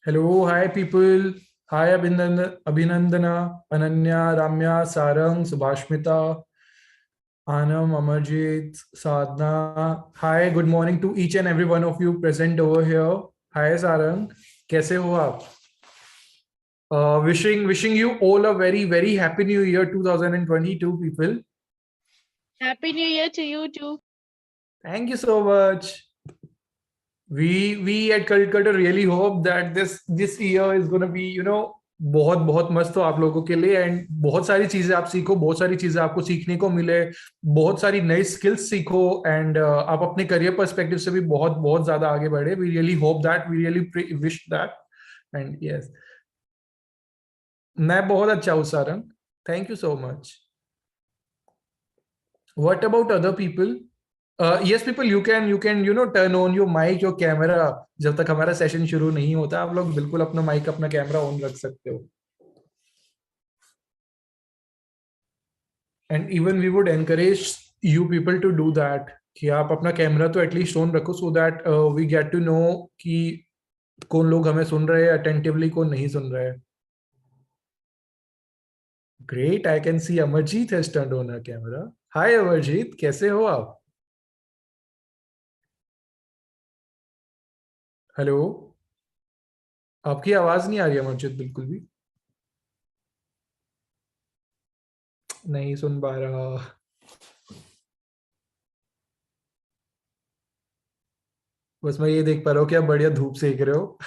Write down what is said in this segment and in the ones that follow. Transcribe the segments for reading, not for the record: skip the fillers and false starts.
Hello, hi people. Hi Abhinandana, Ananya, Ramya, Sarang, Subhashmita, Anam, Amarjit, Sadhna. Hi, good morning to each and every one of you present over here. Hi Sarang, कैसे हो आप? Wishing you all a very happy new year 2022 people. Happy New Year to you too. Thank you so much. We at Cult Cutter really hope that this year is going to be बहुत बहुत मस्त हो आप लोगों के लिए and बहुत सारी चीजें आप सीखो, बहुत सारी चीजें आपको सीखने को मिले, बहुत सारी नई स्किल्स सीखो एंड आप अपने करियर पर्सपेक्टिव से भी बहुत बहुत ज्यादा आगे बढ़े. We really hope that, we really wish that and yes. मैं बहुत अच्छा हूँ Sarang, thank you so much. What about other people? Yes people, you can turn on your mic, your camera. जब तक हमारा सेशन शुरू नहीं होता आप लोग बिल्कुल अपना माइक अपना कैमरा ऑन रख सकते हो. And even we would encourage you people to do that कि आप अपना कैमरा तो एटलीस्ट ऑन रखो so that we get to know कि कौन लोग हमें सुन रहे हैं अटेंटिवली, कौन नहीं सुन रहे हैं. Great, I can see Amarjeet has turned on a camera. Hi Amarjeet, कैसे हो आप? हेलो, आपकी आवाज नहीं आ रही अमरजीत बिल्कुल भी. नहीं सुन पा रहा. बस मैं ये देख पा रहा हूँ कि आप बढ़िया धूप सेक रहे हो.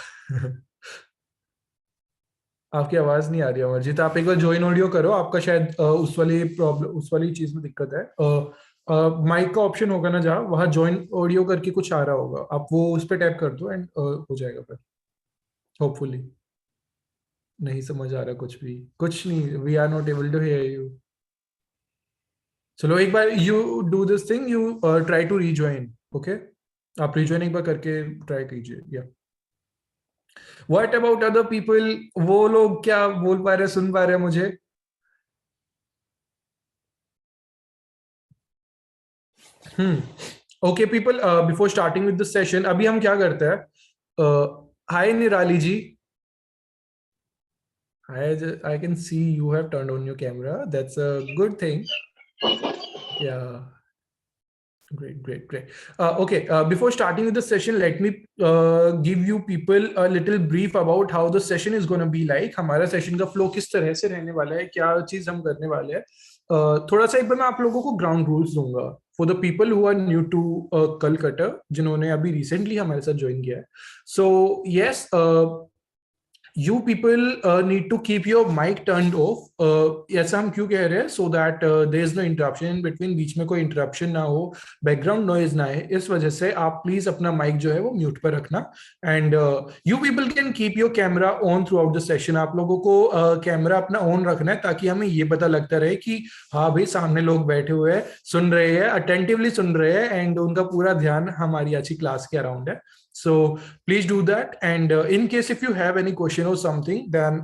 आपकी आवाज नहीं आ रही अमरजीत, आप एक बार ज्वाइन ऑडियो करो. आपका शायद उस वाली प्रॉब्लम, उस वाली चीज में दिक्कत है. माइक का ऑप्शन होगा ना जहाँ, वहाँ ज्वाइन ऑडियो करके कुछ आ रहा होगा, आप वो उस पर टैप कर दो एंड हो जाएगा फिर होपफुली. नहीं समझ आ रहा कुछ भी, कुछ नहीं. We are not able to hear you. चलो एक बार you do this thing, you try to rejoin. Okay, आप रीज्वाइन एक बार करके ट्राई कीजिए. या व्हाट अबाउट अदर पीपल? वो लोग क्या बोल पा रहे, सुन पा रहे हैं मुझे? Okay people, before starting with the session अभी हम क्या करते हैं. हाय निराली जी. I can see you have turned on your camera. That's a good thing. Yeah. Great. Okay, before starting with the session, let me give you people a little brief about how the session is going to be like. हमारा session का flow किस तरह से रहने वाला है, क्या चीज हम करने वाले हैं. थोड़ा सा एक बार मैं आप लोगों को ग्राउंड रूल्स दूंगा for the people who are new to कल कटर, जिन्होंने अभी रिसेंटली हमारे साथ ज्वाइन किया है. So yes, you people need to keep your mic turned off. ऐसा हम क्यों कह रहे हैं? so that there is no interruption in between, बीच में कोई इंटरप्शन ना हो, बैकग्राउंड नॉइज ना है. इस वजह से आप प्लीज अपना माइक जो है वो म्यूट पर रखना. And you people can keep your camera on through out the session. आप लोगों को कैमरा अपना ऑन रखना है ताकि हमें ये पता लगता रहे कि हाँ भाई सामने लोग बैठे हुए हैं, सुन रहे हैं, अटेंटिवली सुन रहे हैं एंड उनका पूरा ध्यान हमारी अच्छी क्लास के अराउंड है. So please do that. And in case if you have any question or something, then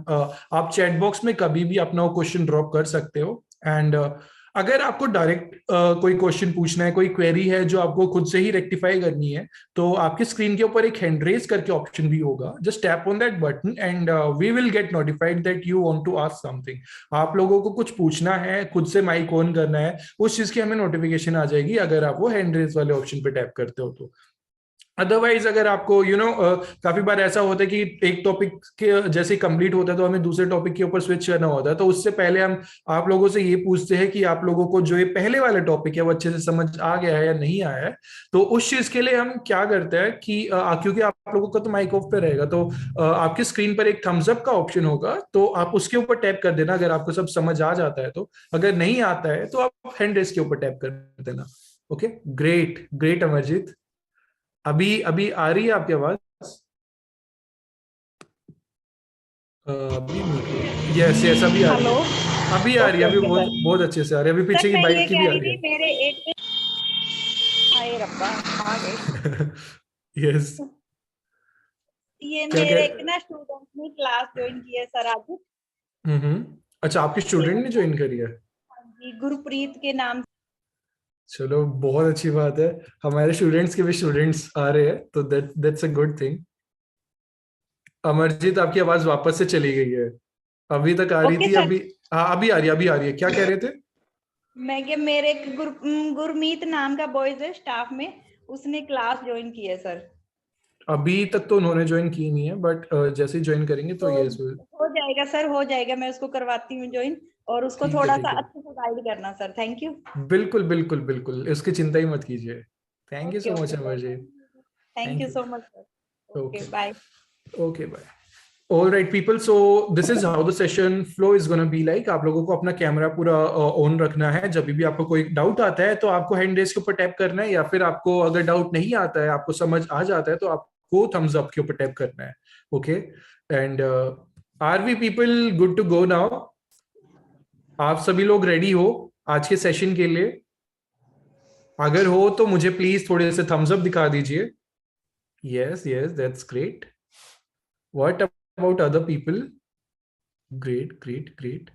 आप chat box में कभी भी अपना क्वेश्चन ड्रॉप कर सकते हो. एंड अगर आपको डायरेक्ट कोई क्वेश्चन पूछना है, कोई क्वेरी है जो आपको खुद से ही रेक्टिफाई करनी है, तो आपकी स्क्रीन के ऊपर एक हैंड रेज करके ऑप्शन भी होगा. Just tap on that button and we will get notified that you want to ask something. आप लोगों को कुछ पूछना है, खुद से माइक ऑन करना है, उस चीज की हमें नोटिफिकेशन आ जाएगी अगर आप वो हैंड रेज वाले ऑप्शन पे टैप करते हो तो. अदरवाइज अगर आपको काफी बार ऐसा होता है कि एक टॉपिक के जैसे कंप्लीट होता है तो हमें दूसरे टॉपिक के ऊपर स्विच करना होता है, तो उससे पहले हम आप लोगों से ये पूछते हैं कि आप लोगों को जो ये पहले वाला टॉपिक है वो अच्छे से समझ आ गया है या नहीं आया है. तो उस चीज के लिए हम क्या करते हैं कि क्योंकि आप लोगों का तो माइक ऑफ पे रहेगा, तो आपकी स्क्रीन पर एक थम्स अप का ऑप्शन होगा, तो आप उसके ऊपर टैप कर देना अगर आपको सब समझ आ जाता है. तो अगर नहीं आता है तो आप हैंड रेस के ऊपर टैप कर देना. Okay, great Amarjeet. अभी अभी आ रही है आपकी आवाज? अभी यस अभी आ रही है. अभी आ रही है, अभी बहुत अच्छे से आ रही है. अभी पीछे की बाइक की भी आ रही है. हाय रब्बा आ गए। यस। ये क्या मेरे एक कह ना स्टूडेंट ने क्लास ज्वाइन की है सर आज। अच्छा, आपके स्टूडेंट ने ज्वाइन करी है? जी, गुरप्रीत के नाम चलो, बहुत अच्छी बात है। हमारे स्टूडेंट्स के भी स्टूडेंट्स आ रहे हैं, तो that's a good thing. Amarjeet, आपकी आवाज वापस से चली गई है। अभी तक आ से। रही ओके थी, सर। अभी। हाँ, अभी आ रही है, अभी आ रही है। क्या कह रहे थे? मैं क्या, मेरे एक गुरमीत नाम का बॉयज है स्टाफ में, उसने क्लास ज्वाइन की है सर। अभी तक तो उन्होंने ज्वाइन की नहीं है, बट जैसे ही ज्वाइन करेंगे तो तो ये हो जाएगा सर, हो जाएगा, मैं उसको करवाती हूँ ज्वाइन। और उसको ठीक है, थोड़ा ठीक सा है। अच्छे से गाइड करना सर। Thank you. बिल्कुल बिल्कुल बिल्कुल, इसकी चिंता ही मत कीजिए। Thank you okay so okay much sir, Amarjeet. Thank thank you you. So much sir. Okay okay. Bye. Okay, bye. All right, people. So this is how the session flow is going to be like. आप लोगों को अपना camera पूरा on रखना है। जब भी आपको कोई डाउट आता है तो आपको हैंड रेस के ऊपर टैप करना है, या फिर आपको अगर डाउट नहीं आता है, आपको समझ आ जाता है, तो आपको थम्स अप के ऊपर टैप करना है। Okay. And are we people good to go now? आप सभी लोग रेडी हो आज के सेशन के लिए? अगर हो तो मुझे प्लीज थोड़े से थम्स अप दिखा दीजिए। Yes yes, that's great. What about other people? Great great great.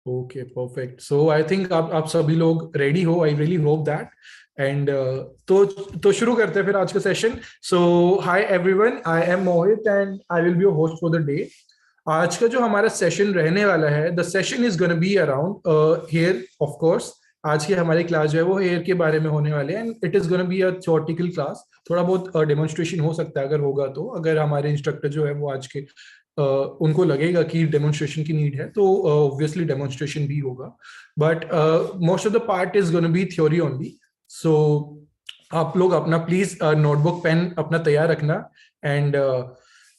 Okay, perfect. So I think आप सभी लोग रेडी हो। I really hope that. And तो शुरू करते हैं फिर आज का session. So hi everyone, I am Mohit and I will be your host for the day. आज का जो हमारा सेशन रहने वाला है, the session is gonna be around hair, of course. आज की हमारी क्लास जो है वो हेयर के बारे में होने वाले हैं, and it is gonna be a theoretical class. थोड़ा बहुत डेमोन्स्ट्रेशन हो सकता है अगर होगा तो, अगर हमारे इंस्ट्रक्टर जो है वो आज के उनको लगेगा कि डेमोन्स्ट्रेशन की नीड है, तो ऑब्वियसली डेमोन्स्ट्रेशन भी होगा। But most of the part is gonna be theory only. So आप लोग अपना प्लीज नोटबुक पेन अपना तैयार रखना। एंड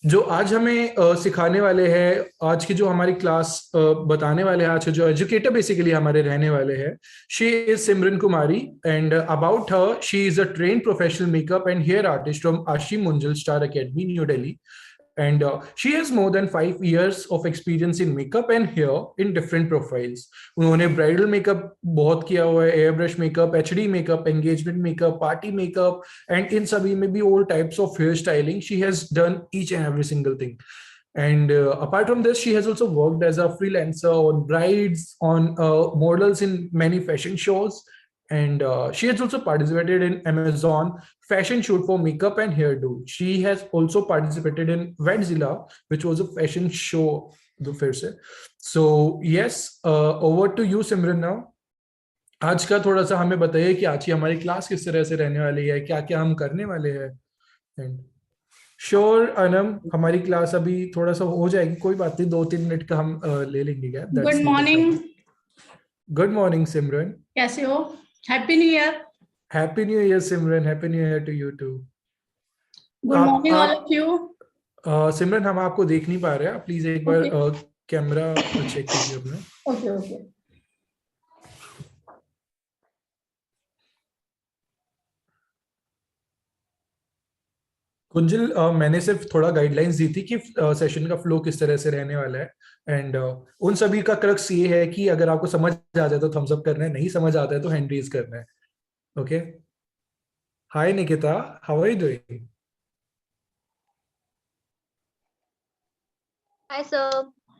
जो आज हमें सिखाने वाले हैं, आज की जो हमारी क्लास बताने वाले हैं, आज के जो एजुकेटर बेसिकली हमारे रहने वाले हैं, she is Simran Kumari. And about her, she is a train professional makeup and hair artist from Ashi Munjal star academy, new Delhi. And she has more than 5 years of experience in makeup and hair in different profiles. उन्होंने bridal makeup बहुत किया हुआ है, air brush makeup, HD makeup, engagement makeup, party makeup, and in सभी में भी all types of hair styling. She has done each and every single thing. And apart from this, she has also worked as a freelancer on brides, on models in many fashion shows. And she has also participated in Amazon fashion shoot for makeup and hairdo. She has also participated in Wedzilla, which was a fashion show. The first. So yes, over to you, Simran now. आज का थोड़ा सा हमें बताइए कि आज की हमारी क्लास किस तरह से रहने वाली है, क्या क्या हम करने वाले हैं। एंड श्योर अनम, हमारी क्लास अभी थोड़ा सा हो जाएगी, कोई बात नहीं, 2-3 मिनट का हम ले लेंगे gap, good that's not a morning. Problem. Good morning Simran. कैसे हो? Happy new year. Happy new year Simran, happy new year to you too. Good morning all आप ऑफ यू। सिमरन, हम आपको देख नहीं पा रहे हैं, प्लीज एक बार ओके कैमरा चेक कीजिए अपना। Okay okay. कुंजल, मैंने सिर्फ थोड़ा गाइडलाइंस दी थी कि सेशन का फ्लो किस तरह से रहने वाला है। एंड उन सभी का क्रक्स ये है कि अगर आपको समझ आ जाए तो थम्स अप करना है, नहीं समझ आता है तो हैंड रेज करना है। Okay. Hi Nikita, how are you doing? Hi, sir.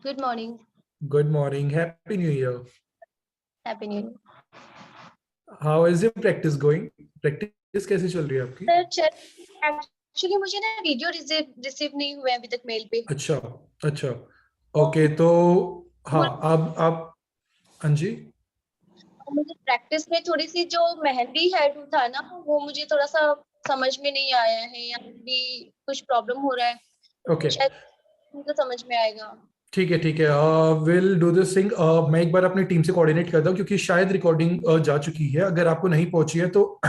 Good morning. Good morning, happy new year. Happy New Year. How is your practice going? Practice कैसी चल रही है आपकी? सर एक्चुअली मुझे ना वीडियो रिसीव नहीं हुए अभी तक मेल पे। अच्छा। अच्छा। तो ओके, तो हाँ, अब आप, हाँ जी। मुझे प्रैक्टिस में थोड़ी सी जो मेहंदी हेयर था ना, वो मुझे थोड़ा सा समझ में नहीं आया है, या भी कुछ प्रॉब्लम हो रहा है, ओके, शायद मुझे समझ में आएगा। ठीक है, ठीक है। Will do this thing. मैं एक बार अपनी टीम से कोऑर्डिनेट करता हूँ, क्योंकि शायद रिकॉर्डिंग जा चुकी है। अगर आपको नहीं पहुंची है तो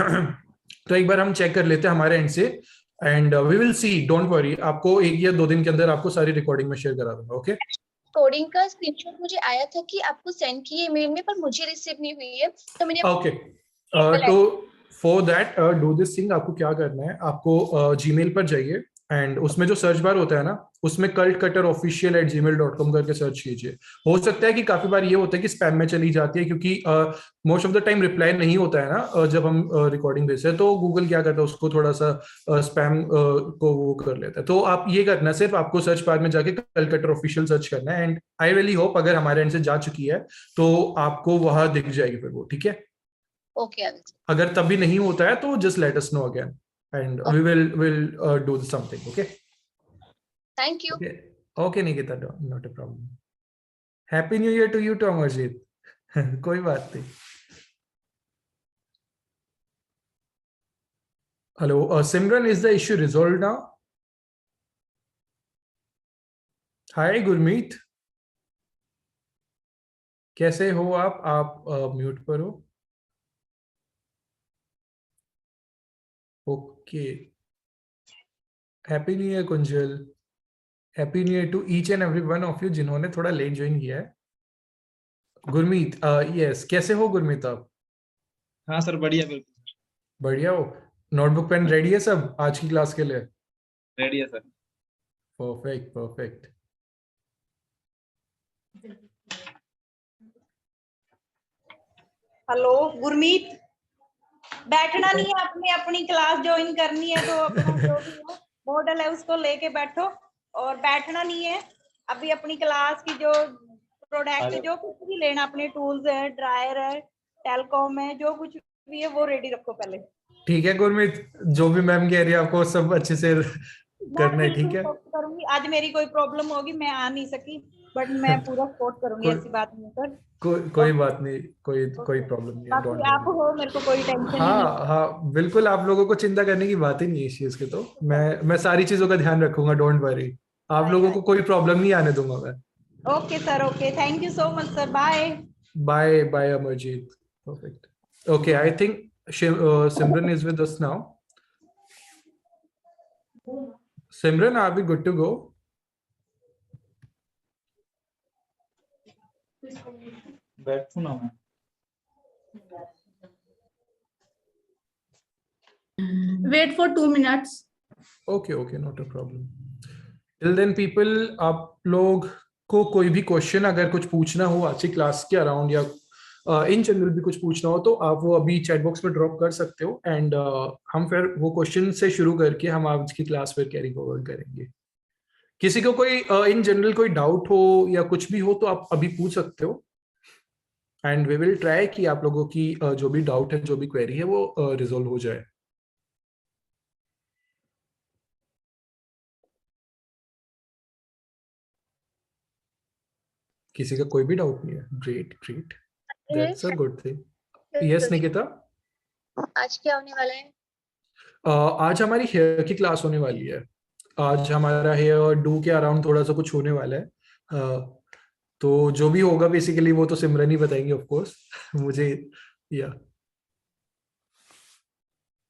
तो एक बार हम चेक कर लेते हैं हमारे एंड से, and we will see, don't worry. आपको 1 या 2 दिन के अंदर आपको सारी रिकॉर्डिंग में शेयर करा दूंगा। ओके। कोडिंग का स्क्रीनशॉट मुझे आया था कि आपको सेंड किए ईमेल में, पर मुझे रिसीव नहीं हुई है, तो मैंने ओके, तो for that do this thing, आपको क्या करना है, आपको जीमेल पर जाइए एंड उसमें जो सर्च बार होता है ना, उसमें cultcutterofficial@gmail.com करके सर्च कीजिए। हो सकता है कि काफी बार ये होता है कि स्पैम में चली जाती है, क्योंकि most of the time reply नहीं होता है ना जब हम रिकॉर्डिंग भेजते हैं, तो गूगल क्या करता है उसको थोड़ा सा स्पैम को वो कर लेता है। तो आप ये करना, सिर्फ आपको सर्च बार में जाके कलकटर ऑफिशियल सर्च करना है, एंड आई रियली होप अगर हमारे एंड से जा चुकी है तो आपको वहां दिख जाएगी फिर वो, ठीक है। Okay, I will check. अगर तभी नहीं होता है तो just let us know again and we will do something, okay. Thank you. Okay okay Nikita, not a problem. Happy new year to you too Amarjeet. कोई बात नहीं। Hello Simran, is the issue resolve now? Hi Gurmeet, कैसे हो आप mute पर हो। Okay, happy new year Kunjal, happy new year to each and every one of you जिन्होंने थोड़ा लेट ज्वाइन किया है। गुरमीत, यस, कैसे हो गुरमीत आप? हाँ सर, बढ़िया, बिल्कुल बढ़िया हो? नोटबुक पेन रेडी है सब आज की क्लास के लिए? रेडी है sir. Perfect perfect. Hello Gurmeet, बैठना नहीं है, अपनी अपनी क्लास ज्वाइन करनी है तो अपना जो भी है मॉडल है उसको लेके बैठो, और बैठना नहीं है। अभी अपनी क्लास की जो प्रोडक्ट जो कुछ भी लेना, अपने टूल्स है, ड्रायर है, टेलकॉम है, जो कुछ भी है वो रेडी रखो पहले। ठीक है गुरमीत, जो भी मैम कह रही है आपको सब अच्छे से मैं करना है, ठीक बिल्कुल है। सपोर्ट करूंगी। आज मेरी कोई प्रॉब्लम होगी, मैं आ नहीं सकी, बट मैं पूरा सपोर्ट करूंगी, कोई ऐसी बात नहीं है सर। कोई बात नहीं, कोई कोई ओके, प्रॉब्लम नहीं है, बाकी डोंट आप वरी। हो, मेरे को कोई टेंशन ही नहीं। हाँ हाँ बिल्कुल, आप लोगों को चिंता करने की बात ही नहीं है इस चीज की, तो मैं सारी चीजों का ध्यान रखूंगा, डोंट वरी। आप लोगों को कोई प्रॉब्लम नहीं आने दूंगा मैं। Okay sir, okay, thank you so much sir, bye. Bye bye Amarjeet. Perfect. Okay, I think Simran is with us now. Simran, are we good to go? बैठू ना मैं। Wait for 2 minutes. Okay okay, not a problem. Till then people, आप लोग को कोई भी question अगर कुछ पूछना हो आज की क्लास के अराउंड, या इन जनरल भी कुछ पूछना हो, तो आप वो अभी चैट बॉक्स में ड्रॉप कर सकते हो, एंड हम फिर वो क्वेश्चन से शुरू करके हम आज की क्लास फिर कैरी फॉरवर्ड करेंगे। किसी को कोई इन जनरल कोई डाउट हो या कुछ भी हो तो आप अभी पूछ सकते हो, एंड वी विल ट्राई कि आप लोगों की जो भी डाउट है, जो भी क्वेरी है, वो रिजोल्व हो जाए। किसी का कोई भी डाउट नहीं है? Great great, that's a good thing. Yes Nikita, आज क्या होने वाला है? आज हमारी हेयर की क्लास होने वाली है। आज हमारा हेयर डू के अराउंड थोड़ा सा कुछ होने वाला है। तो जो भी होगा बेसिकली वो तो सिमरन ही बताएंगे ऑफ कोर्स। मुझे या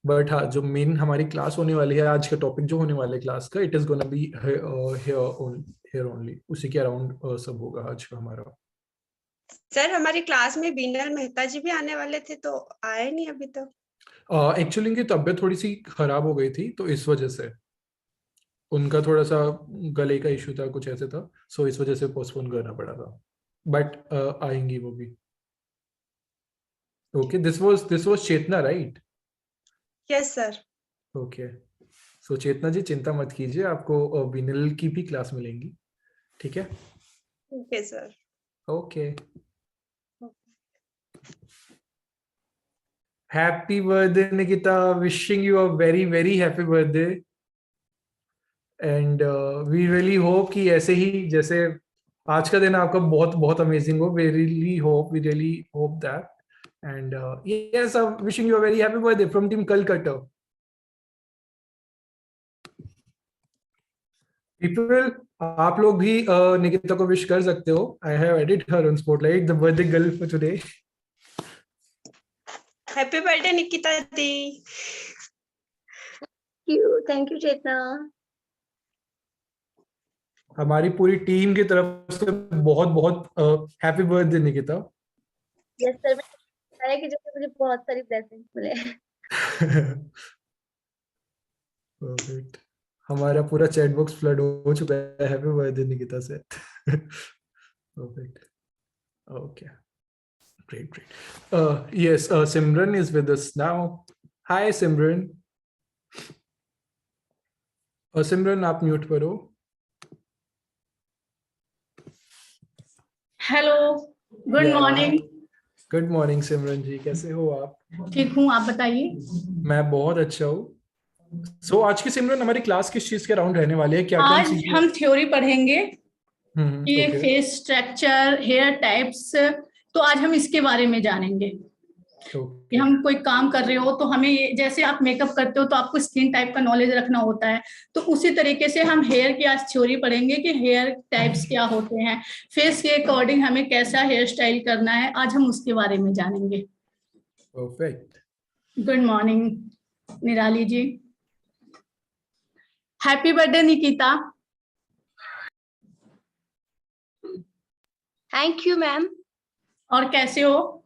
बट हाँ, जो मेन हमारी क्लास होने वाली है, आज का टॉपिक जो होने वाला है क्लास का, it is gonna be here only, उसी के अराउंड सब होगा आज का हमारा। सर हमारी क्लास में बीनल मेहता जी भी आने वाले थे तो आए नहीं अभी तक। एक्चुअली उनकी तबीयत थोड़ी सी खराब हो गई थी, तो इस वजह से उनका थोड़ा सा गले का इशू था, कुछ ऐसे था, सो इस वजह से पोस्टपोन करना पड़ा था, बट आएंगी वो भी। Okay, this was Chetna, right? Yes sir. Okay, so Chetna ji चिंता मत कीजिए, आपको विनिल की भी क्लास मिलेंगी, ठीक है? Okay sir. Okay, happy birthday Nikita, wishing you a very very happy birthday, and we really hope कि ऐसे ही जैसे आज का दिन आपका बहुत बहुत अमेजिंग हो। We really hope that, and yes, wishing you a very happy birthday from team Calcutta. People, आप लोग भी निकिता को विश कर सकते हो। I have added her on spotlight, the birthday girl for today. Happy birthday Nikita di. Thank you Chetna. हमारी पूरी टीम की तरफ से बहुत बहुत happy birthday Nikita. Yes sir, मैं कि जैसे मुझे बहुत सारी ब्लेसिंग्स मिले। परफेक्ट। हमारा पूरा चैट बॉक्स फ्लड हो चुका है हैप्पी बर्थडे निकिता से perfect okay great yes Simran is with us now hi Simran Simran आप म्यूट पर हो hello, good morning. Good morning Simran ji, कैसे हो आप? ठीक हूँ, आप बताइए। मैं बहुत अच्छा हूँ। सो आज की सिमरन हमारी क्लास किस चीज के अराउंड रहने वाली है, क्या क्या आज हम थ्योरी पढ़ेंगे कि okay face structure, hair types, तो आज हम इसके बारे में जानेंगे कि हम कोई काम कर रहे हो तो हमें ये, जैसे आप मेकअप करते हो तो आपको स्किन टाइप का नॉलेज रखना होता है, तो उसी तरीके से हम हेयर की आज थ्योरी पढ़ेंगे कि हेयर टाइप्स क्या होते हैं, फेस के अकॉर्डिंग हमें कैसा हेयर स्टाइल करना है, आज हम उसके बारे में जानेंगे। Perfect. Good morning Nirali ji. Happy birthday Nikita. Thank you ma'am. और कैसे हो?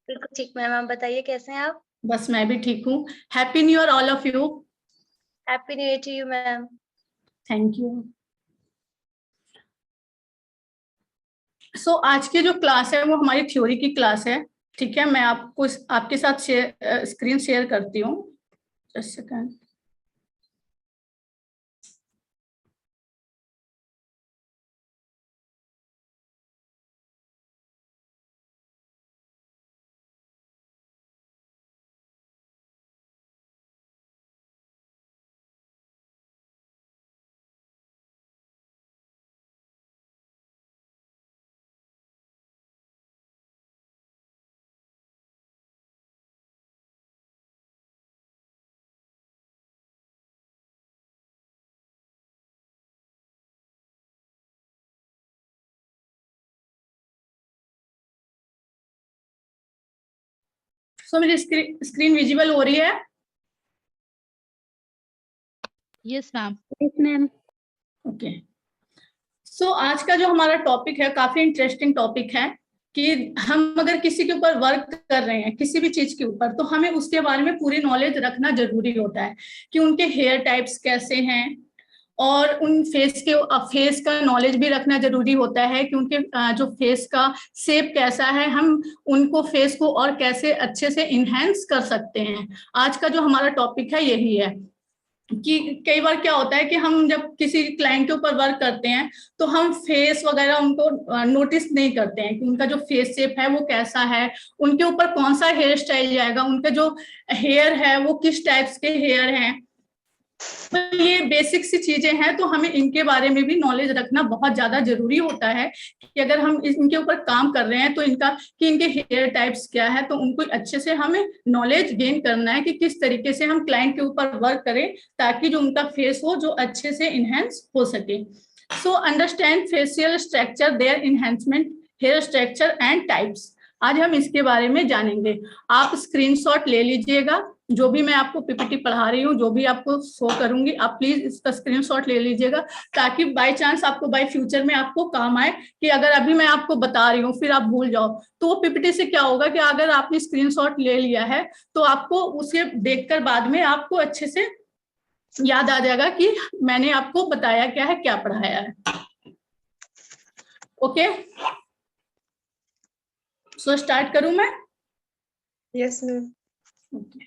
बिल्कुल ठीक मैम, आप बताइए कैसे हैं आप? बस मैं भी ठीक हूँ। Happy new year all of you. Happy new year to you ma'am. Thank you. So आज की जो क्लास है वो हमारी थ्योरी की क्लास है, ठीक है। मैं आपको आपके साथ स्क्रीन शेयर करती हूँ, जस्ट सेकंड। सो मेरी स्क्रीन विजिबल हो रही है? Yes ma'am. Yes ma'am. Okay. So आज का जो हमारा टॉपिक है काफी इंटरेस्टिंग टॉपिक है कि हम अगर किसी के ऊपर वर्क कर रहे हैं, किसी भी चीज के ऊपर, तो हमें उसके बारे में पूरी नॉलेज रखना जरूरी होता है कि उनके हेयर टाइप्स कैसे हैं, और उन फेस का नॉलेज भी रखना जरूरी होता है कि उनके जो फेस का शेप कैसा है, हम उनको फेस को और कैसे अच्छे से इनहेंस कर सकते हैं। आज का जो हमारा टॉपिक है यही है कि कई बार क्या होता है कि हम जब किसी क्लाइंट के ऊपर वर्क करते हैं तो हम फेस वगैरह उनको नोटिस नहीं करते हैं कि उनका जो फेस शेप है वो कैसा है, उनके ऊपर कौन सा हेयर स्टाइल जाएगा, उनके जो हेयर है वो किस टाइप्स के हेयर हैं। तो ये बेसिक सी चीजें हैं, तो हमें इनके बारे में भी नॉलेज रखना बहुत ज्यादा जरूरी होता है कि अगर हम इनके ऊपर काम कर रहे हैं तो इनके हेयर टाइप्स क्या है, तो उनको अच्छे से हमें नॉलेज गेन करना है कि किस तरीके से हम क्लाइंट के ऊपर वर्क करें ताकि जो उनका फेस हो जो अच्छे से इनहेंस हो सके। So understand facial structure, their enhancement, hair structure and types, आज हम इसके बारे में जानेंगे। आप स्क्रीनशॉट ले लीजिएगा, जो भी मैं आपको पीपीटी पढ़ा रही हूँ, जो भी आपको शो करूंगी, आप प्लीज इसका स्क्रीनशॉट ले लीजिएगा ताकि बाय चांस आपको बाय फ्यूचर में आपको काम आए कि अगर अभी मैं आपको बता रही हूँ फिर आप भूल जाओ, तो वो पीपीटी से क्या होगा कि अगर आपने स्क्रीनशॉट ले लिया है तो आपको उसे देखकर बाद में आपको अच्छे से याद आ जाएगा कि मैंने आपको बताया क्या है, क्या पढ़ाया है। ओके, सो स्टार्ट करूं मैं? Yes ma'am. Okay.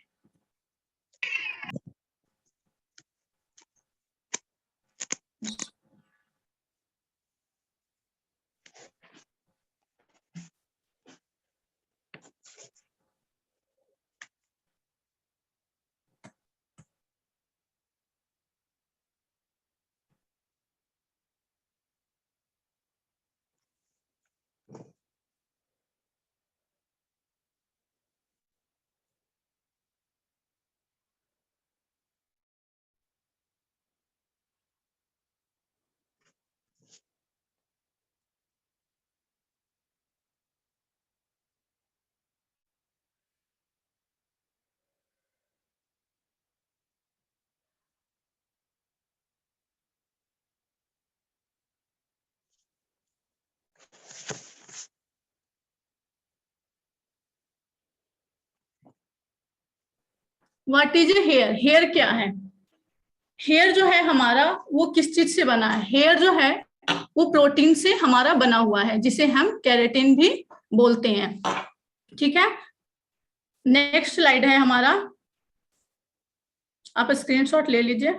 What is a hair? Hair क्या है? हेयर जो है हमारा वो किस चीज से बना है? हेयर जो है वो प्रोटीन से हमारा बना हुआ है, जिसे हम केराटिन भी बोलते हैं। ठीक है, नेक्स्ट स्लाइड है हमारा, आप स्क्रीनशॉट ले लीजिए।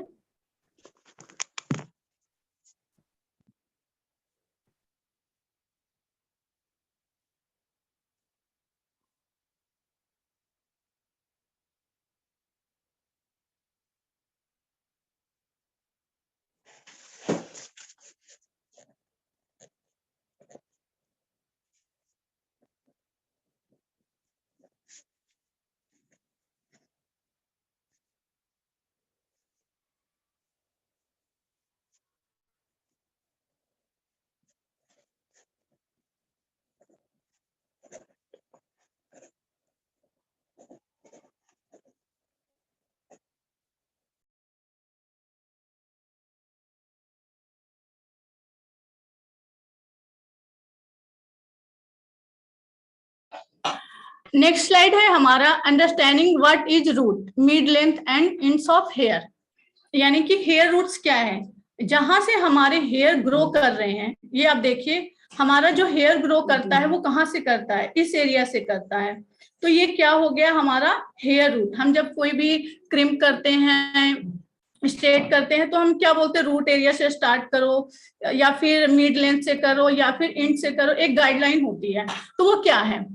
नेक्स्ट स्लाइड है हमारा understanding what is root, mid length and ends of hair. यानी कि हेयर रूट्स क्या है, जहां से हमारे हेयर ग्रो कर रहे हैं। ये आप देखिए, हमारा जो हेयर ग्रो करता है वो कहाँ से करता है? इस एरिया से करता है। तो ये क्या हो गया हमारा हेयर रूट। हम जब कोई भी क्रिम करते हैं, स्ट्रेट करते हैं, तो हम क्या बोलते हैं? रूट एरिया से स्टार्ट करो, या फिर मिड लेंथ से करो, या फिर एंड से करो, एक गाइडलाइन होती है। तो वो क्या है?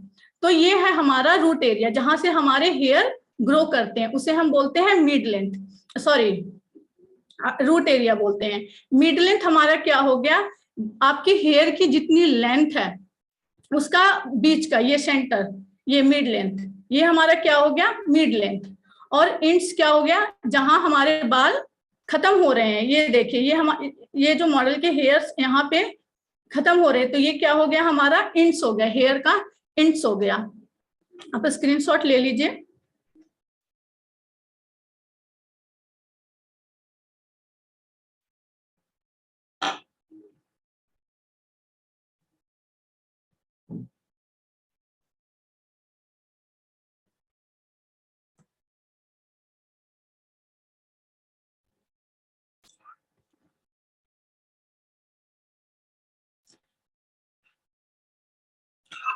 तो ये है हमारा रूट एरिया, जहां से हमारे हेयर ग्रो करते हैं, उसे हम बोलते हैं mid length, sorry root area बोलते हैं। मिड लेंथ हमारा क्या हो गया? आपके हेयर की जितनी लेंथ है उसका बीच का ये सेंटर, ये मिड लेंथ, ये हमारा क्या हो गया? Mid length. और इंड्स क्या हो गया? जहां हमारे बाल खत्म हो रहे हैं, ये देखिए, ये जो मॉडल के हेयर्स यहाँ पे खत्म हो रहे हैं, तो ये क्या हो गया हमारा? इंड्स हो गया, हेयर का इंड्स हो गया। आप स्क्रीनशॉट ले लीजिए।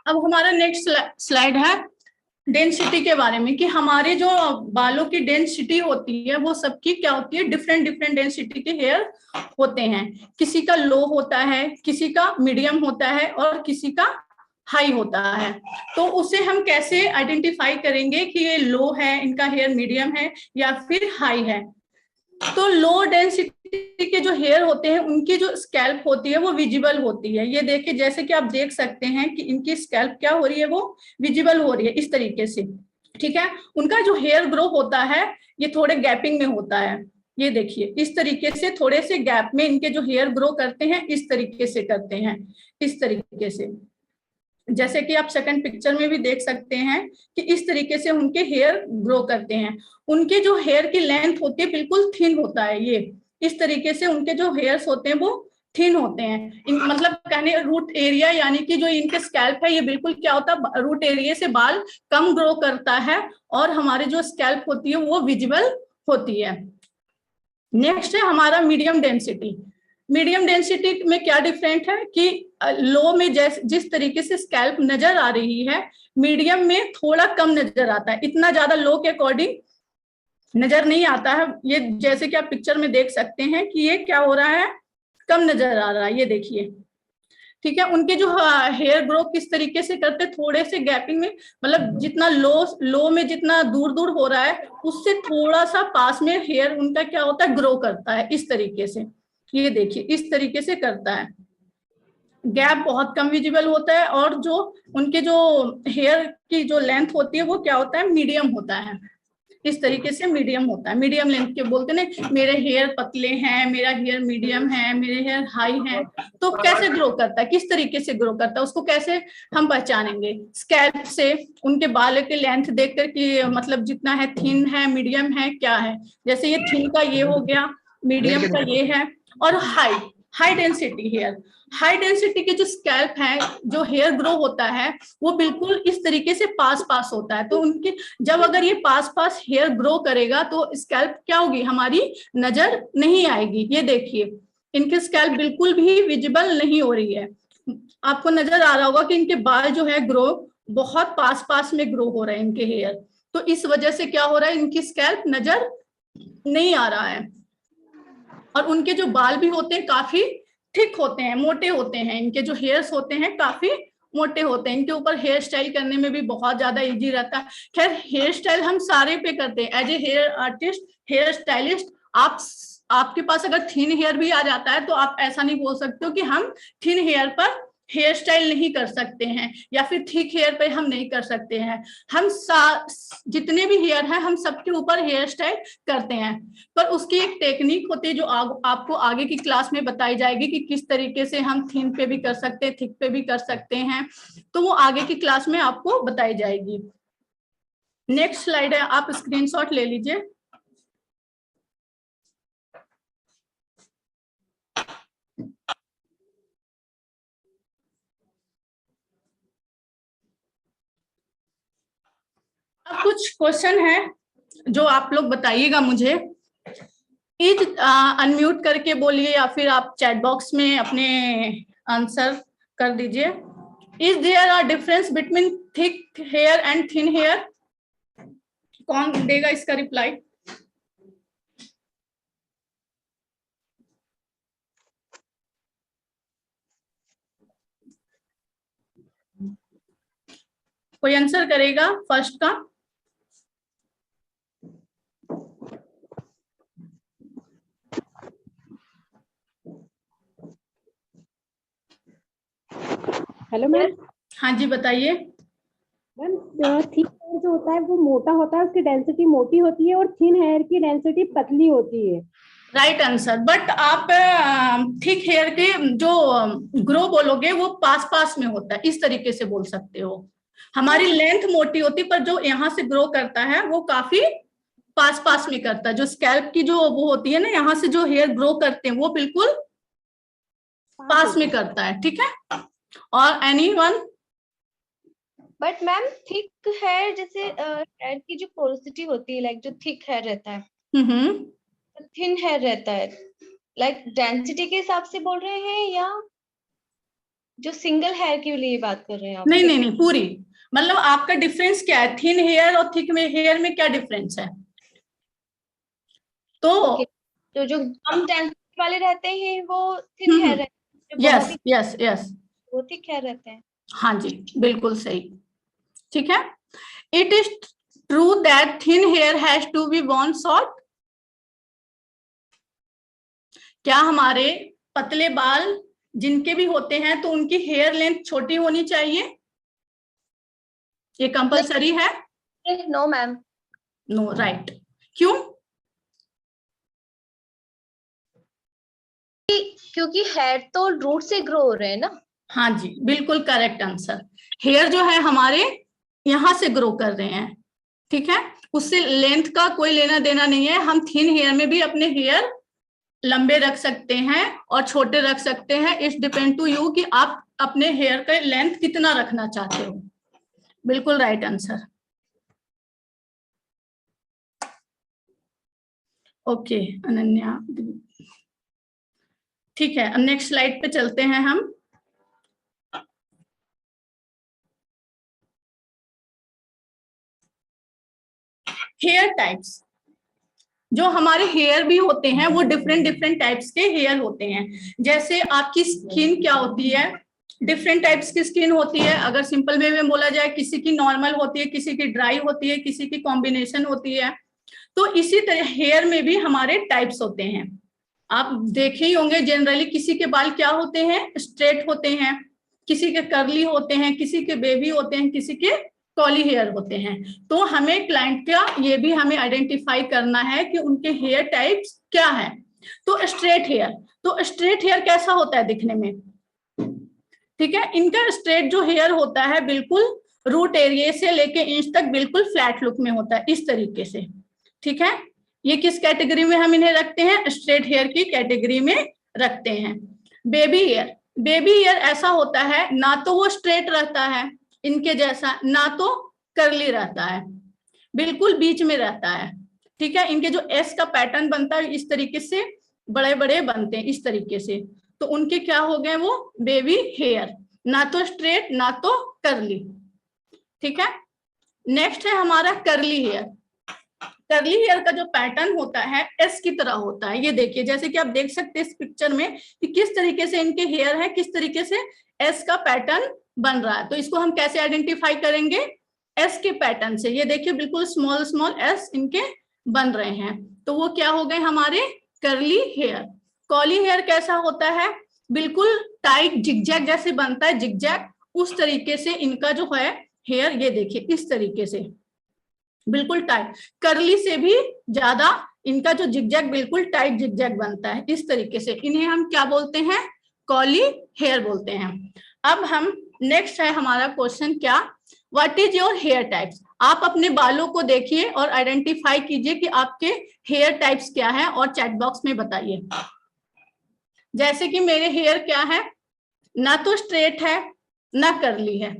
अब हमारा नेक्स्ट स्लाइड है डेंसिटी के बारे में, कि हमारे जो बालों की डेंसिटी होती है वो सबकी क्या होती है? डिफरेंट डिफरेंट डेंसिटी के हेयर होते हैं। किसी का लो होता है, किसी का मीडियम होता है, और किसी का हाई होता है। तो उसे हम कैसे आइडेंटिफाई करेंगे कि ये लो है, इनका हेयर मीडियम है या फिर हाई है? तो लो डेंसिटी के जो हेयर होते हैं उनकी जो स्कैल्प होती है वो विजिबल होती है। ये देखिए, जैसे कि आप देख सकते हैं कि इनकी स्कैल्प क्या हो रही है? वो विजिबल हो रही है इस तरीके से। ठीक है, उनका जो हेयर ग्रो होता है ये थोड़े गैपिंग में होता है। ये देखिए, इस तरीके से थोड़े से गैप में इनके जो हेयर ग्रो करते हैं, इस तरीके से करते हैं, इस तरीके से। जैसे कि आप सेकंड पिक्चर में भी देख सकते हैं कि इस तरीके से उनके हेयर ग्रो करते हैं। उनके जो हेयर की लेंथ होती है बिल्कुल थिन होता है। ये इस तरीके से उनके जो हेयर्स होते हैं वो थिन होते हैं। मतलब कहने रूट एरिया, यानी कि जो इनके स्कैल्प है ये बिल्कुल क्या होता है? रूट एरिया से बाल कम ग्रो करता है, और हमारी जो स्कैल्प होती है वो विजिबल होती है। नेक्स्ट है हमारा मीडियम डेंसिटी। मीडियम डेंसिटी में क्या डिफरेंट है कि लो में जिस तरीके से स्कैल्प नजर आ रही है, मीडियम में थोड़ा कम नजर आता है, इतना ज्यादा लो के अकॉर्डिंग नजर नहीं आता है। ये जैसे कि आप पिक्चर में देख सकते हैं कि ये क्या हो रहा है? कम नजर आ रहा है, ये देखिए। ठीक है, उनके जो हेयर ग्रो किस तरीके से करते, थोड़े से गैपिंग में, मतलब जितना लो में जितना दूर दूर हो रहा है उससे थोड़ा सा पास में हेयर उनका क्या होता है? ग्रो करता है इस तरीके से। ये देखिए, इस तरीके से करता है। गैप बहुत कम विजिबल होता है, और जो उनके जो हेयर की जो लेंथ होती है वो क्या होता है? मीडियम होता है। इस तरीके से मीडियम होता है। मीडियम लेंथ के बोलते हैं, मेरे हेयर पतले हैं, मेरा हेयर मीडियम है, मेरे हेयर हाई है। तो कैसे ग्रो करता है, किस तरीके से ग्रो करता है, उसको कैसे हम पहचानेंगे? स्कैल्प से, उनके बाल के लेंथ देखकर कि मतलब जितना है, थिन है, मीडियम है, क्या है। जैसे ये थिन का ये हो गया, मीडियम का ये है, और high, high density hair, high density के जो स्कैल्प है, जो हेयर ग्रो होता है वो बिल्कुल इस तरीके से पास पास होता है। तो उनके जब अगर ये पास पास हेयर ग्रो करेगा तो स्कैल्प क्या होगी, हमारी नजर नहीं आएगी। ये देखिए इनके स्कैल्प बिल्कुल भी विजिबल नहीं हो रही है। आपको नजर आ रहा होगा कि इनके बाल जो है ग्रो बहुत पास पास में ग्रो हो रहे हैं इनके हेयर। तो इस वजह से क्या हो रहा है, इनकी स्कैल्प नजर नहीं आ रहा है। और उनके जो बाल भी होते हैं काफी थिक होते हैं, मोटे होते हैं। इनके जो हेयर्स होते हैं काफी मोटे होते हैं। इनके ऊपर हेयर स्टाइल करने में भी बहुत ज्यादा इजी रहता है। खैर हेयर स्टाइल हम सारे पे करते हैं as a hair artist, hair stylist. आपके पास अगर थिन हेयर भी आ जाता है तो आप ऐसा नहीं बोल सकते हो कि हम थिन हेयर पर हेयर स्टाइल नहीं कर सकते हैं या फिर थिक हेयर पे हम नहीं कर सकते हैं। हम जितने भी हेयर हैं हम सबके ऊपर हेयर स्टाइल करते हैं, पर उसकी एक टेक्निक होती है जो आपको आगे की क्लास में बताई जाएगी कि किस तरीके से हम थिन पे भी कर सकते हैं, थिक पे भी कर सकते हैं। तो वो आगे की क्लास में आपको बताई जाएगी। नेक्स्ट स्लाइड है, आप स्क्रीनशॉट ले लीजिए। अब कुछ क्वेश्चन है जो आप लोग बताइएगा मुझे। इज अनम्यूट करके बोलिए या फिर आप चैट बॉक्स में अपने आंसर कर दीजिए। Is there a difference between thick hair and thin hair? कौन देगा इसका रिप्लाई? कोई आंसर करेगा फर्स्ट का? Hello ma'am. हाँ जी बताइए। मैम थिक हेयर जो होता है वो मोटा होता है, उसकी डेंसिटी मोटी होती है, और थिन हेयर की डेंसिटी पतली होती है। Right answer. बट आप थिक हेयर के जो ग्रो बोलोगे वो पास पास में होता है, इस तरीके से बोल सकते हो। हमारी लेंथ मोटी होती पर जो यहाँ से ग्रो करता है वो काफी पास पास में करता है। जो स्कैल्प की जो वो होती है ना, यहाँ से जो हेयर ग्रो करते हैं वो बिल्कुल पास में करता है। ठीक है, और anyone? But ma'am thick hair जैसे हेयर की जो पोरोसिटी होती है, लाइक जो थिक हेयर रहता है, थिन हेयर रहता है, लाइक डेंसिटी के हिसाब से बोल रहे हैं या जो सिंगल हेयर के लिए बात कर रहे हैं आप? नहीं नहीं नहीं, पूरी मतलब आपका डिफरेंस क्या है, थिन हेयर और थिक में हेयर में क्या डिफरेंस है? तो तो जो कम डेंसिटी वाले रहते हैं वो थिन हेयर रहते हैं, यस यस यस, वो थिक हेयर रहते हैं। हाँ जी बिल्कुल सही। ठीक है। It is true that thin hair has to be worn short? क्या हमारे पतले बाल जिनके भी होते हैं तो उनकी हेयर लेंथ छोटी होनी चाहिए? ये कंपलसरी है? No ma'am. No, right. क्यों? क्योंकि हेयर तो रूट से ग्रो हो रहे हैं ना। हाँ जी बिल्कुल करेक्ट आंसर। हेयर जो है हमारे यहाँ से ग्रो कर रहे हैं, ठीक है, उससे लेंथ का कोई लेना देना नहीं है। हम थिन हेयर में भी अपने हेयर लंबे रख सकते हैं और छोटे रख सकते हैं। इट्स डिपेंड टू यू कि आप अपने हेयर का लेंथ कितना रखना चाहते हो। बिल्कुल राइट आंसर। ओके अनन्या, ठीक है, अब नेक्स्ट स्लाइड पे चलते हैं हम। Hair types. जो हमारे हेयर भी होते हैं वो डिफरेंट डिफरेंट टाइप्स के हेयर होते हैं। जैसे आपकी स्किन क्या होती है, डिफरेंट टाइप्स की स्किन होती है। अगर सिंपल वे में बोला जाए, किसी की नॉर्मल होती है, किसी की ड्राई होती है, किसी की कॉम्बिनेशन होती है। तो इसी तरह हेयर में भी हमारे टाइप्स होते हैं। आप देखे ही होंगे जनरली किसी के बाल क्या होते हैं, स्ट्रेट होते हैं, किसी के कर्ली होते हैं, किसी के बेबी होते हैं, किसी के कॉली हेयर होते हैं। तो हमें क्लाइंट का ये भी हमें आइडेंटिफाई करना है कि उनके हेयर टाइप्स क्या है। तो स्ट्रेट हेयर, तो स्ट्रेट हेयर कैसा होता है दिखने में? ठीक है, इनका स्ट्रेट जो हेयर होता है बिल्कुल रूट एरिया से लेके इंच तक बिल्कुल फ्लैट लुक में होता है, इस तरीके से। ठीक है, ये किस कैटेगरी में हम इन्हें रखते हैं? स्ट्रेट हेयर की कैटेगरी में रखते हैं। बेबी हेयर, बेबी हेयर ऐसा होता है ना तो वो स्ट्रेट रहता है इनके जैसा, ना तो कर्ली रहता है, बिल्कुल बीच में रहता है। ठीक है, इनके जो एस का पैटर्न बनता है इस तरीके से बड़े बड़े बनते हैं इस तरीके से, तो उनके क्या हो गए वो बेबी हेयर, ना तो स्ट्रेट ना तो कर्ली। ठीक है, नेक्स्ट है हमारा कर्ली हेयर। कर्ली हेयर का जो पैटर्न होता है एस की तरह होता है। ये देखिए जैसे कि आप देख सकते हैं इस पिक्चर में कि किस तरीके से इनके हेयर है, किस तरीके से एस का पैटर्न बन रहा है। तो इसको हम कैसे आइडेंटिफाई करेंगे, एस के पैटर्न से। ये देखिए बिल्कुल स्मॉल स्मॉल एस इनके बन रहे हैं, तो वो क्या हो गए हमारे कर्ली हेयर। कॉली हेयर कैसा होता है, बिल्कुल टाइट जिगजैग जैसे बनता है, जिगजैग उस तरीके से इनका जो है हेयर, ये देखिए इस तरीके से बिल्कुल टाइट, कर्ली से भी ज्यादा इनका जो जिगजैग बिल्कुल टाइट जिगजैग बनता है इस तरीके से। इन्हें हम क्या बोलते हैं, कॉली हेयर बोलते हैं। अब हम नेक्स्ट है हमारा क्वेश्चन क्या, what is your hair types. आप अपने बालों को देखिए और आइडेंटिफाई कीजिए कि आपके हेयर टाइप्स क्या है और चैट बॉक्स में बताइए। जैसे कि मेरे हेयर क्या है, ना तो स्ट्रेट है ना कर्ली है,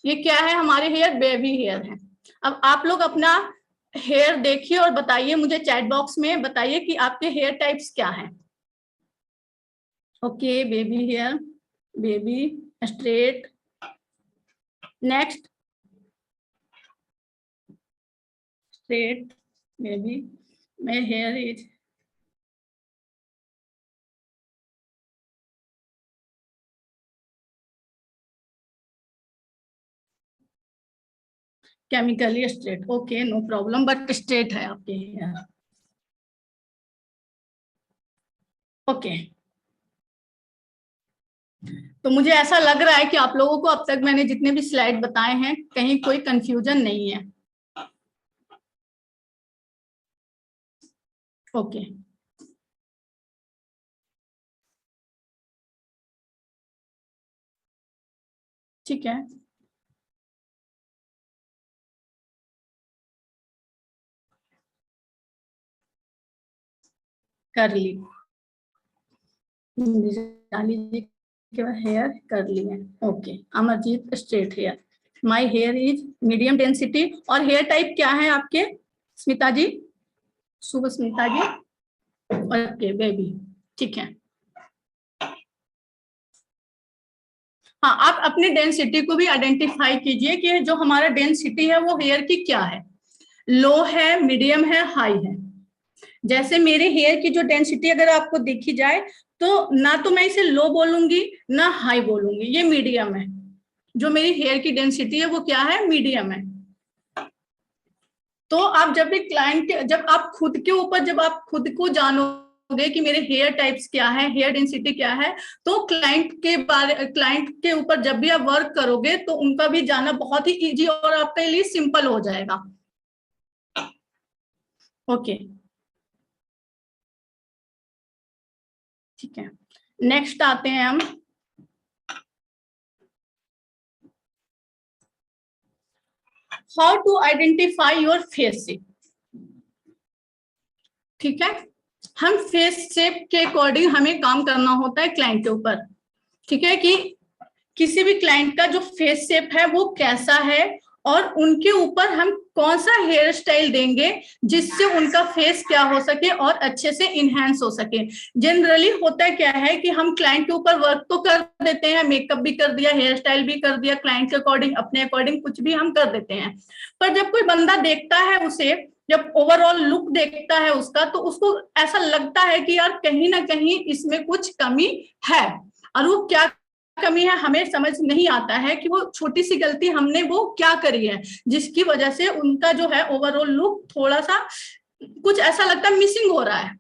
ये क्या है हमारे हेयर, बेबी हेयर है। अब आप लोग अपना हेयर देखिए और बताइए मुझे चैट बॉक्स में बताइए कि आपके हेयर टाइप्स क्या हैं। Okay, baby hair, baby, straight, next straight, baby, my hair is chemically straight. Okay, no problem, but straight है आपके हेयर। ओके, तो मुझे ऐसा लग रहा है कि आप लोगों को अब तक मैंने जितने भी स्लाइड बताए हैं कहीं कोई कंफ्यूजन नहीं है। ओके, ठीक है, कर्ली, हेयर कर्ली है। Okay, Amarjeet straight hair, my hair is medium density. और हेयर टाइप क्या है आपके, स्मिता जी, शुभ स्मिता जी, ओके बेबी, ठीक है। हाँ, आप अपनी डेंसिटी को भी आइडेंटिफाई कीजिए कि जो हमारा डेंसिटी है वो हेयर की क्या है, लो है, मीडियम है, हाई है। जैसे मेरे हेयर की जो डेंसिटी अगर आपको देखी जाए तो ना तो मैं इसे लो बोलूंगी ना हाई बोलूंगी, ये मीडियम है। जो मेरी हेयर की डेंसिटी है वो क्या है, मीडियम है। तो आप जब भी क्लाइंट के, जब आप खुद के ऊपर, जब आप खुद को जानोगे कि मेरे हेयर टाइप्स क्या है, हेयर डेंसिटी क्या है, तो क्लाइंट के ऊपर जब भी आप वर्क करोगे तो उनका भी जाना बहुत ही इजी और आपके लिए सिंपल हो जाएगा। ओके, ठीक है, नेक्स्ट आते हैं हम, how to identify your face shape. ठीक है, हम फेस शेप के अकॉर्डिंग हमें काम करना होता है क्लाइंट के ऊपर। ठीक है, कि किसी भी क्लाइंट का जो फेस शेप है वो कैसा है और उनके ऊपर हम कौन सा हेयर स्टाइल देंगे जिससे उनका फेस क्या हो सके और अच्छे से इनहेंस हो सके। जनरली होता क्या है कि हम क्लाइंट के ऊपर वर्क तो कर देते हैं, मेकअप भी कर दिया, हेयर स्टाइल भी कर दिया, क्लाइंट के अकॉर्डिंग, अपने अकॉर्डिंग कुछ भी हम कर देते हैं। पर जब कोई बंदा देखता है उसे, जब ओवरऑल लुक देखता है उसका, तो उसको ऐसा लगता है कि यार कहीं ना कहीं इसमें कुछ कमी है। और वो क्या कमी है हमें समझ नहीं आता है कि वो छोटी सी गलती हमने वो क्या करी है जिसकी वजह से उनका जो है ओवरऑल लुक थोड़ा सा कुछ ऐसा लगता है मिसिंग हो रहा है।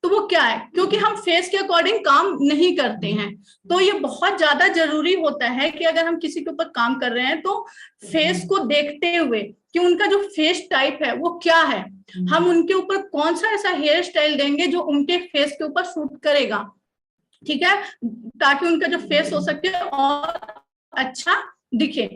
तो वो क्या है, क्योंकि हम फेस के अकॉर्डिंग काम नहीं करते हैं। तो ये बहुत ज्यादा जरूरी होता है कि अगर हम किसी के ऊपर काम कर रहे हैं तो फेस को देखते हुए कि उनका जो फेस टाइप है वो क्या है, हम उनके ऊपर कौन सा ऐसा हेयर स्टाइल देंगे जो उनके फेस के ऊपर सूट करेगा। ठीक है, ताकि उनका जो फेस हो सके और अच्छा दिखे।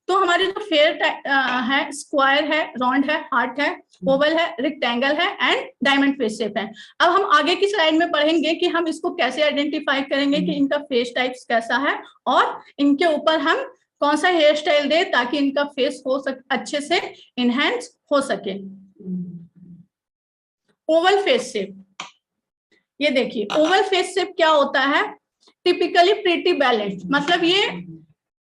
तो हमारे जो फेयर है, स्क्वायर है, राउंड है, हार्ट है, ओवल है, रेक्टेंगल है एंड डायमंड फेस शेप है। अब हम आगे की स्लाइड में पढ़ेंगे कि हम इसको कैसे आइडेंटिफाई करेंगे कि इनका फेस टाइप्स कैसा है और इनके ऊपर हम कौन सा हेयर स्टाइल दे ताकि इनका फेस अच्छे से इनहेंस हो सके। ओवल फेस शेप, ये देखिए ओवल फेस शेप क्या होता है, टिपिकली प्रीटी बैलेंस्ड, मतलब ये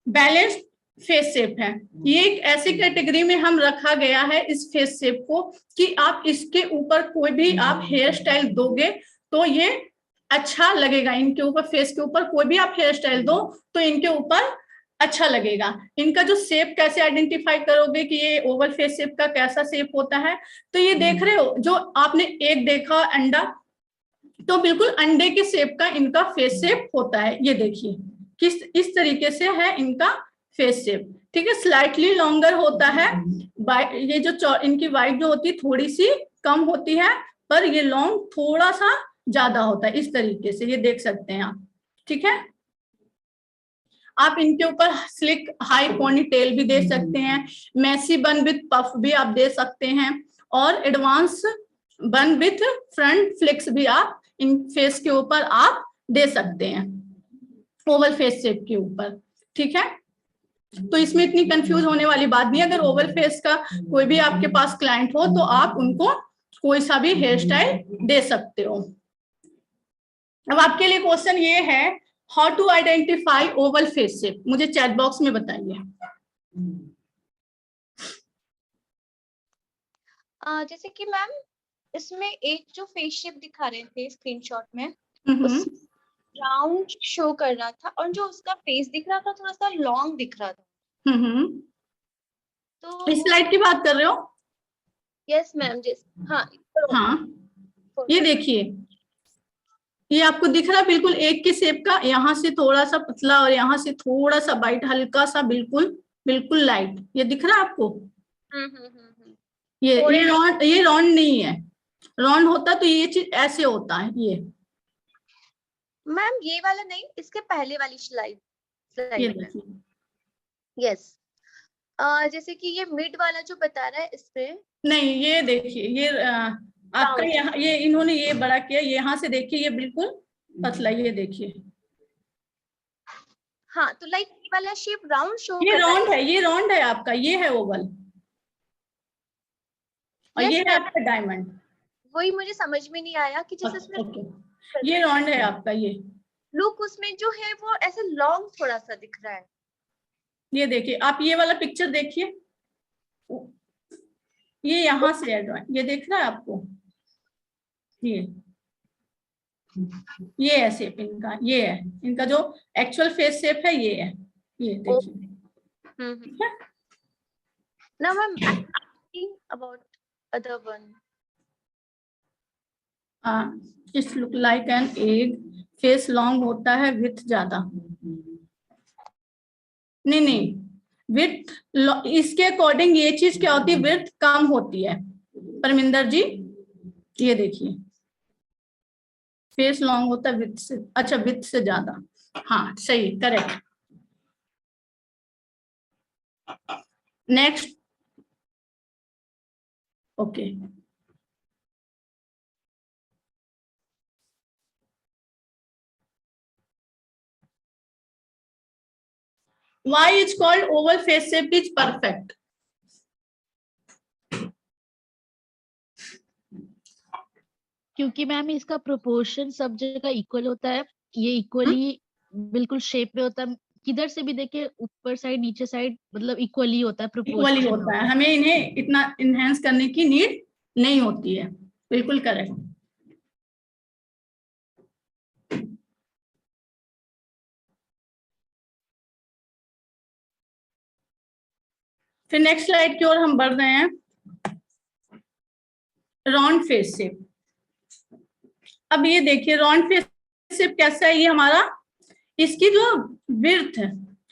बैलेंस्ड फेस शेप है। ये एक ऐसी कैटेगरी में हम रखा गया है इस फेस शेप को कि आप इसके ऊपर कोई भी आप हेयर स्टाइल दोगे तो ये अच्छा लगेगा। इनके ऊपर, फेस के ऊपर कोई भी आप हेयर स्टाइल दो तो इनके ऊपर अच्छा लगेगा। इनका जो शेप कैसे आइडेंटिफाई करोगे कि ये ओवल फेस शेप का कैसा शेप होता है, तो ये देख रहे हो जो आपने एक देखा अंडा, तो बिल्कुल अंडे के शेप का इनका फेस शेप होता है। ये देखिए किस इस तरीके से है इनका फेस शेप, ठीक है। स्लाइटली लॉन्गर होता है, ये जो इनकी वाइड जो होती है थोड़ी सी कम होती है, पर ये लॉन्ग थोड़ा सा ज्यादा होता है। इस तरीके से ये देख सकते हैं आप, ठीक है। आप इनके ऊपर स्लिक हाई पोनी टेल भी दे सकते हैं, मैसी बन विथ पफ भी आप दे सकते हैं, और एडवांस बन विथ फ्रंट फ्लिक्स भी आप इन फेस के ऊपर आप दे सकते हैं, ओवल फेस शेप के ऊपर, ठीक है। तो इसमें इतनी कंफ्यूज होने वाली बात नहीं है। अगर ओवल फेस का कोई भी आपके पास क्लाइंट हो तो आप उनको कोई सा भी हेयर स्टाइल दे सकते हो। अब आपके लिए क्वेश्चन ये है, how to identify oval face shape, मुझे चैट बॉक्स में बताइए। जैसे कि मैम इसमें एक जो फेस शेप दिखा रहे थे स्क्रीनशॉट में, राउंड शो कर रहा था और जो उसका फेस दिख रहा था थोड़ा सा लॉन्ग दिख रहा था। तो इस स्लाइड की बात कर रहे हो? यस मैम, हाँ, ये देखिए ये आपको दिख रहा है बिल्कुल एक के शेप का, यहाँ से थोड़ा सा पतला और यहाँ से थोड़ा सा वाइट, हल्का सा बिल्कुल लाइट, ये दिख रहा है आपको? ये राउंड नहीं है, राउंड होता तो ये चीज ऐसे होता है। ये मैम ये वाला नहीं, इसके पहले वाली स्लाइड यस, जैसे कि ये मिड वाला जो बता रहा है इस पे नहीं, ये देखिए ये आपका यहाँ, ये इन्होंने ये बड़ा किया, यहाँ से देखिए ये बिल्कुल पतला, ये देखिए। हाँ, तो लाइक ये वाला शेप राउंड शो ये राउंड है, ये राउंड है आपका, ये है ओवल और ये है आपका डायमंड। वही मुझे समझ में नहीं आया कि जैसे इसमें ये राउंड है आपका, ये लुक उसमें जो है वो ऐसे लॉन्ग थोड़ा सा दिख रहा है। ये देखिए आप ये वाला पिक्चर देखिए, ये यहाँ से है ड्राइंग, ये देख रहा है आपको, ये है शेप इनका, ये है इनका जो एक्चुअल फेस शेप है, ये है, ये देखिए। Now I'm asking about other one. It's look like an egg, face long होता है, विथ ज्यादा नहीं विथ, इसके अकॉर्डिंग ये चीज क्या होती है, विथ कम होती है परमिंदर जी। ये देखिए फेस लॉन्ग होता है विथ से, अच्छा विथ से ज्यादा, हाँ सही, correct. Next, okay. Why is called oval face shape is perfect? क्योंकि मैम इसका प्रोपोर्शन सब जगह इक्वल होता है, ये इक्वली बिल्कुल शेप में होता है, किधर से भी देखे ऊपर साइड नीचे साइड मतलब इक्वली होता है, इक्वली होता है, हमें इन्हें इतना इनहेंस करने की नीड नहीं होती है, बिल्कुल करेक्ट। फिर नेक्स्ट स्लाइड की ओर हम बढ़ रहे हैं, राउंड फेस शेप। अब ये देखिए राउंड फेस शेप कैसा है, ये हमारा, इसकी जो विड्थ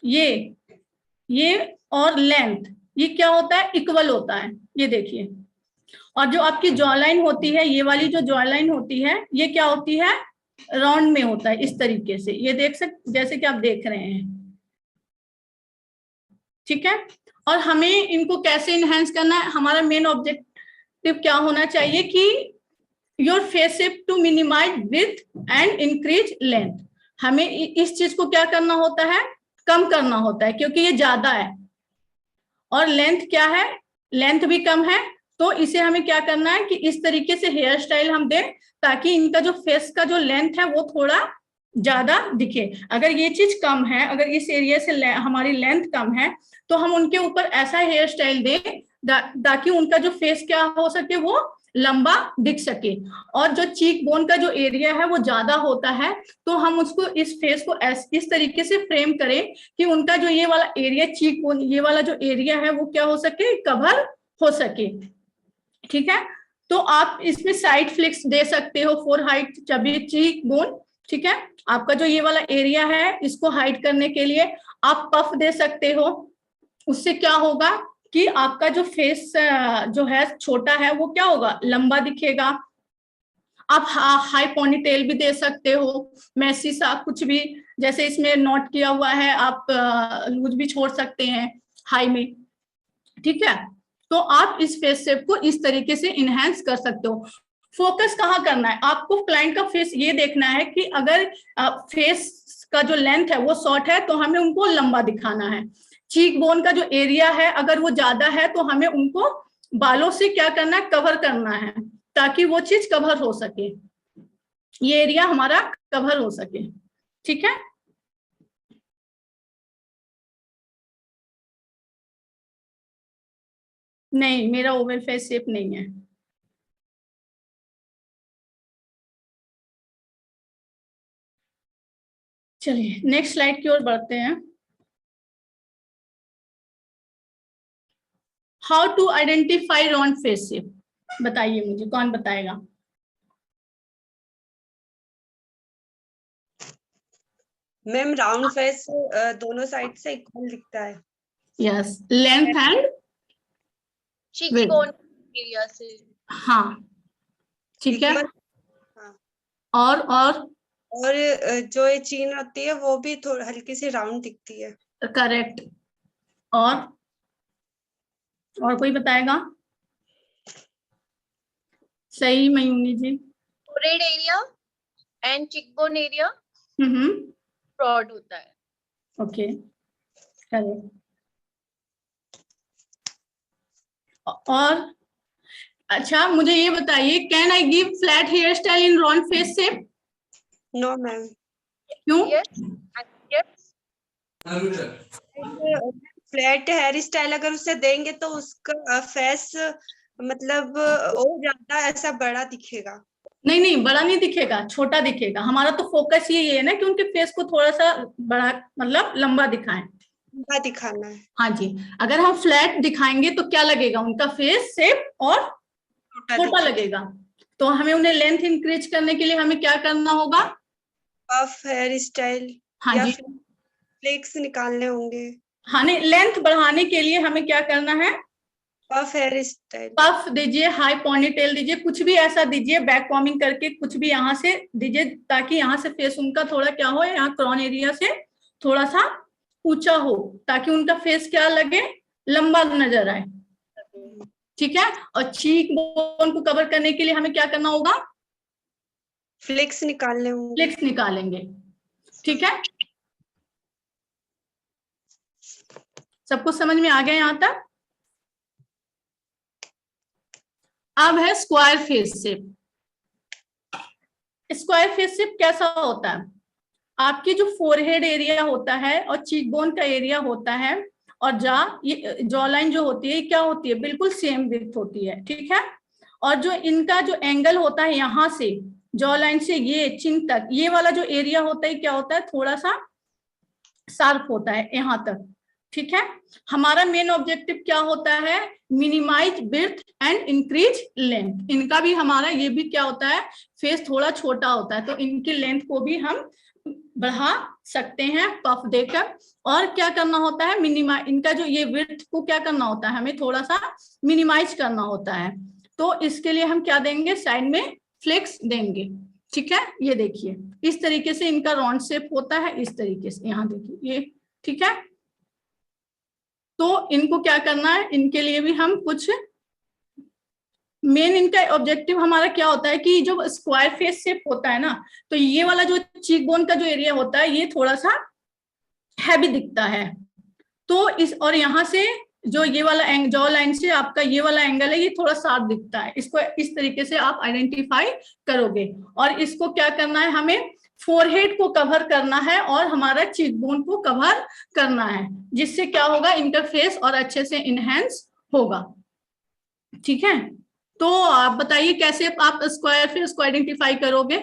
ये और लेंथ, ये क्या होता है, इक्वल होता है, ये देखिए। और जो आपकी जॉ लाइन होती है, ये वाली जो जॉ लाइन होती है, ये क्या होती है, राउंड में होता है, इस तरीके से, ये देख सकते जैसे कि आप देख रहे हैं, ठीक है। और हमें इनको कैसे इनहेंस करना है, हमारा मेन ऑब्जेक्टिव क्या होना चाहिए कि your face shape to minimize width and increase length. हमें इस चीज को क्या करना होता है, कम करना होता है, क्योंकि ये ज्यादा है और लेंथ क्या है, लेंथ भी कम है। तो इसे हमें क्या करना है कि इस तरीके से हेयर स्टाइल हम दें ताकि इनका जो फेस का जो लेंथ है वो थोड़ा ज्यादा दिखे। अगर ये चीज कम है, अगर इस एरिया से हमारी लेंथ कम है, तो हम उनके ऊपर ऐसा हेयर स्टाइल दें ताकि उनका जो फेस क्या हो सके, वो लंबा दिख सके। और जो चीक बोन का जो एरिया है वो ज्यादा होता है, तो हम उसको इस फेस को इस तरीके से फ्रेम करें कि उनका जो ये वाला एरिया चीक बोन, ये वाला जो एरिया है वो क्या हो सके, कवर हो सके। ठीक है। तो आप इसमें साइड फ्लिक्स दे सकते हो for height chubby cheek bone. ठीक है। आपका जो ये वाला एरिया है इसको हाइड करने के लिए आप पफ दे सकते हो। उससे क्या होगा कि आपका जो फेस जो है छोटा है वो क्या होगा, लंबा दिखेगा। आप हाई पोनीटेल भी दे सकते हो, मैसी सा कुछ भी, जैसे इसमें नॉट किया हुआ है आप लूज भी छोड़ सकते हैं हाई में। ठीक है। तो आप इस फेस शेप को इस तरीके से इनहेंस कर सकते हो। फोकस कहाँ करना है, आपको क्लाइंट का फेस ये देखना है कि अगर फेस का जो लेंथ है वो शॉर्ट है तो हमें उनको लंबा दिखाना है। चीक बोन का जो एरिया है अगर वो ज्यादा है तो हमें उनको बालों से क्या करना है, कवर करना है, ताकि वो चीज कवर हो सके, ये एरिया हमारा कवर हो सके। ठीक है। नहीं, मेरा ओवल फेस शेप नहीं है। चलिए नेक्स्ट स्लाइड की ओर बढ़ते हैं। How to identify round face shape, बताइए मुझे, कौन बताएगा? मैम राउंड फेस दोनों साइड से इक्वल दिखता है। Yes, length and cheekbone area से। हाँ ठीक है। हाँ। और जो ये चीन होती है वो भी थोड़ी हल्की सी राउंड दिखती है। करेक्ट। और कोई बताएगा? सही Mayuni ji. Forehead area and cheekbone area broad होता है। Okay correct. और अच्छा मुझे ये बताइए, can I give flat hair style in round face shape? No ma'am. क्यों? फ्लैट हेयर स्टाइल अगर उसे देंगे तो उसका फेस मतलब और ज्यादा ऐसा बड़ा दिखेगा। नहीं, बड़ा नहीं दिखेगा, छोटा दिखेगा। हमारा तो फोकस ये है ना कि उनके फेस को थोड़ा सा बड़ा, मतलब लंबा दिखाएं, लंबा दिखाना है। हाँ जी। अगर हम फ्लैट दिखाएंगे तो क्या लगेगा, उनका फेस शेप और छोटा लगेगा। तो हमें उन्हें लेंथ इंक्रीज करने के लिए हमें क्या करना होगा? पफ हेयर स्टाइल, हाँ या जी, फ्लेक्स निकालने होंगे। हाँ नहीं, लेंथ बढ़ाने के लिए हमें क्या करना है? पफ हेयर स्टाइल, पफ दीजिए, हाई पोनीटेल दीजिए, कुछ भी ऐसा दीजिए, बैक कॉमिंग करके कुछ भी यहाँ से दीजिए, ताकि यहाँ से फेस उनका थोड़ा क्या हो, यहाँ क्रॉन एरिया से थोड़ा सा ऊंचा हो, ताकि उनका फेस क्या लगे, लंबा नजर आए। ठीक है। और चीक बोन को कवर करने के लिए हमें क्या करना होगा? फ्लेक्स निकालने होंगे। फ्लेक्स निकालेंगे। ठीक है, सबको समझ में आ गया यहाँ तक? अब है square face shape. Square face shape कैसा होता है? आपकी जो फोरहेड एरिया होता है और चीक बोन का एरिया होता है और ये जॉ लाइन जो होती है क्या होती है, बिल्कुल सेम विड्थ होती है। ठीक है। और जो इनका जो एंगल होता है यहाँ से जॉ लाइन से ये चिन तक, ये वाला जो एरिया होता है क्या होता है, थोड़ा सा शार्प होता है यहाँ तक। ठीक है। हमारा मेन ऑब्जेक्टिव क्या होता है? Minimize width and increase length. इनका भी हमारा ये भी क्या होता है, फेस थोड़ा छोटा होता है, तो इनकी लेंथ को भी हम बढ़ा सकते हैं पफ देकर। और क्या करना होता है, मिनिमाइज, इनका जो ये विड्थ को क्या करना होता है, हमें थोड़ा सा मिनिमाइज करना होता है। तो इसके लिए हम क्या देंगे, साइड में फ्लेक्स देंगे। ठीक है, ये देखिए इस तरीके से इनका राउंड शेप होता है, इस तरीके से, यहाँ देखिए ये। ठीक है। तो इनको क्या करना है, इनके लिए भी हम कुछ मेन, इनका ऑब्जेक्टिव हमारा क्या होता है कि जो स्क्वायर फेस शेप होता है ना, तो ये वाला जो चीक बोन का जो एरिया होता है ये थोड़ा सा हैवी दिखता है। तो इस, और यहाँ से जो ये वाला जॉ लाइन से आपका ये वाला एंगल है ये थोड़ा शार्प दिखता है। इसको इस तरीके से आप आइडेंटिफाई करोगे। और इसको क्या करना है, हमें फोरहेड को कवर करना है और हमारा चीक बोन को कवर करना है, जिससे क्या होगा, इनका फेस और अच्छे से इनहेंस होगा। ठीक है, तो आप बताइए कैसे आप स्क्वायर फेस को आइडेंटिफाई करोगे?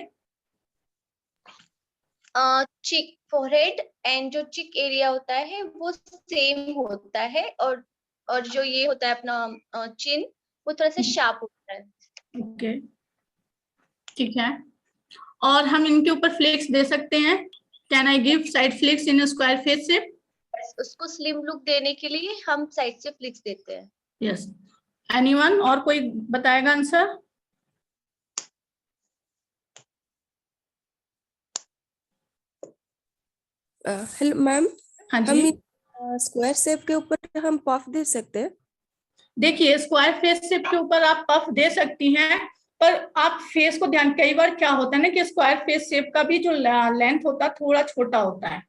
चिक फोरहेड एंड जो चिक एरिया होता है वो सेम होता है, और जो ये होता है अपना चिन वो थोड़ा सा शार्प होता है। ओके, ठीक है। और हम इनके ऊपर फ्लेक्स दे सकते हैं। Can I give side flex in square face shape? उसको स्लिम लुक देने के लिए हम साइड से फ्लिक्स देते हैं। यस, एनीवन और कोई बताएगा आंसर? हेलो मैम, हाँ जी, हम स्क्वायर शेप के ऊपर हम पफ दे सकते हैं? देखिए स्क्वायर फेस शेप के ऊपर आप पफ दे सकती हैं, पर आप फेस को ध्यान, कई बार क्या होता है ना कि स्क्वायर फेस शेप का भी जो लेंथ होता है थोड़ा छोटा होता है।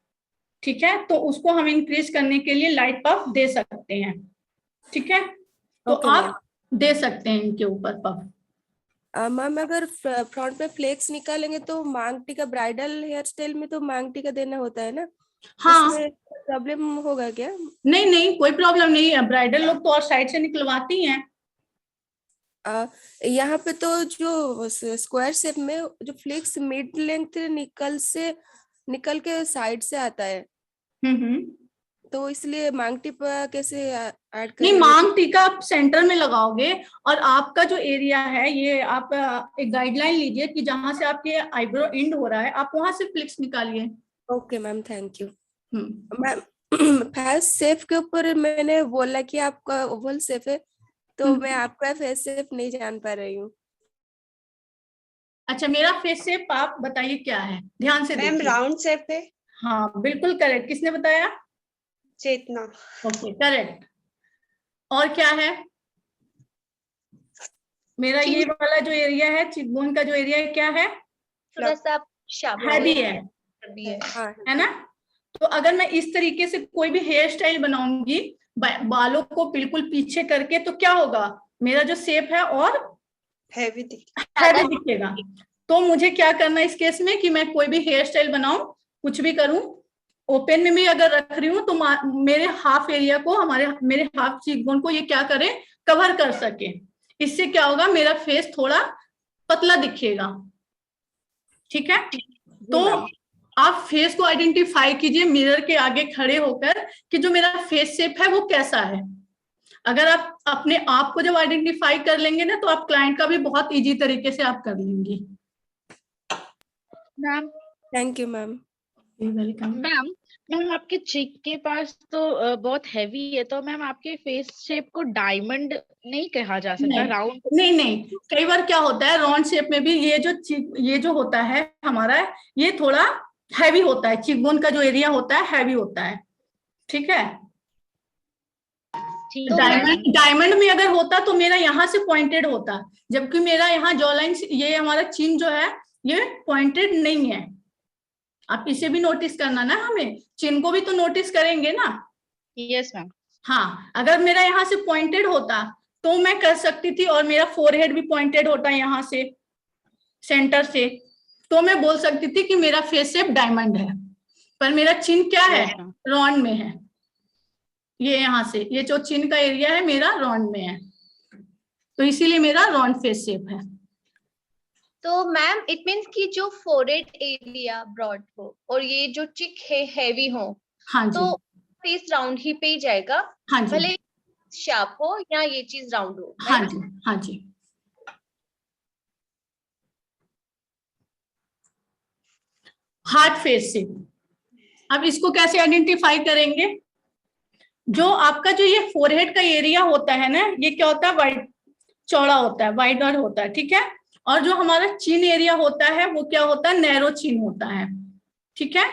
ठीक है, तो उसको हम इंक्रीज करने के लिए लाइट पफ दे सकते हैं। ठीक है, तो आप दे सकते हैं इनके ऊपर पफ। मैम अगर फ्रंट में फ्लेक्स निकालेंगे तो मांग टीका ब्राइडल हेयर स्टाइल में तो मांग टीका देना होता है ना? हाँ, प्रॉब्लम होगा क्या? नहीं नहीं, कोई प्रॉब्लम नहीं है, ब्राइडल लोग तो और साइड से निकलवाती हैं। यहाँ पे तो जो स्क्वायर शेप में जो फ्लेक्स मिड लेंथ निकल के साइड से आता है, तो इसलिए मांग टिप कैसे ऐड करेंगे? नहीं, मांग टीका आप सेंटर में लगाओगे, और आपका जो एरिया है ये आप एक गाइडलाइन लीजिए कि जहां से आपके आईब्रो एंड हो रहा है आप वहां से फ्लिक्स निकालिए। Okay ma'am, thank you. Ma'am face shape के ऊपर मैंने बोला कि आपका ओवल शेप है, तो मैं आपका फेस शेप नहीं जान पा रही हूँ। अच्छा, मेरा फेस शेप आप बताइए क्या है, ध्यान से मैम देखिए। राउंड शेप है। हाँ बिल्कुल करेक्ट, किसने बताया? चेतना। Okay correct. और क्या है? मेरा ये वाला जो एरिया है, चिकबोन का जो एरिया है, क्या है? थोड़ा सा हैवी है ना? तो अगर मैं इस तरीके से कोई भी हेयर स्टाइल बनाऊंगी बालों को बिल्कुल पीछे करके, तो क्या होगा, मेरा जो शेप है और हैवी दिखेगा। तो मुझे क्या करना है इस केस में कि मैं कोई भी हेयर स्टाइल बनाऊं, कुछ भी करूं, ओपन में भी अगर रख रही हूँ तो मेरे हाफ एरिया को, मेरे हाफ चीकबोन को ये क्या करे, कवर कर सके। इससे क्या होगा, मेरा फेस थोड़ा पतला दिखेगा। ठीक है, तो आप फेस को आइडेंटिफाई कीजिए मिरर के आगे खड़े होकर कि जो मेरा फेस शेप है वो कैसा है। अगर आप अपने आप को जब आइडेंटिफाई कर लेंगे ना, तो आप क्लाइंट का भी बहुत इजी तरीके से आप कर लेंगी। Ma'am thank you ma'am. Welcome. Ma'am आपके चिक के पास तो बहुत हैवी है, तो मैम आपके फेस शेप को डायमंड नहीं कहा जा सकता, राउंड? नहीं, कई बार क्या होता है राउंड शेप में भी ये जो होता है हमारा, ये थोड़ा हैवी होता है, चिकबोन का जो एरिया होता है हैवी होता है। ठीक है, तो डायमंड में अगर होता तो मेरा यहाँ से पॉइंटेड होता, जबकि मेरा यहाँ जॉ लाइन, ये हमारा चिन जो है ये पॉइंटेड नहीं है। आप इसे भी नोटिस करना ना, हमें चिन को भी तो नोटिस करेंगे ना। Yes ma'am. हाँ, अगर मेरा यहाँ से पॉइंटेड होता तो मैं कर सकती थी, और मेरा फोरहेड भी पॉइंटेड होता यहाँ से सेंटर से, तो मैं बोल सकती थी कि मेरा फेस शेप डायमंड है। पर मेरा चिन क्या है, राउंड में है। ये यहाँ से ये जो चिन का एरिया है मेरा राउंड में है, तो इसीलिए मेरा राउंड फेस शेप है। तो मैम इट मीन्स कि जो फोरहेड एरिया ब्रॉड हो और ये जो चिक है हैवी हो, हाँ जी, तो फेस राउंड ही पे जाएगा। हाँ जी, भले शार्प हो या ये चीज राउंड हो। हाँ जी, हाँ जी। हार्ट फेस शेप, अब इसको कैसे आइडेंटिफाई करेंगे? जो आपका जो ये फोरहेड का एरिया होता है ना, ये क्या होता है, वाइड चौड़ा होता है, वाइडर होता है। ठीक है, और जो हमारा चिन एरिया होता है वो क्या होता है, नैरो चिन होता है। ठीक है,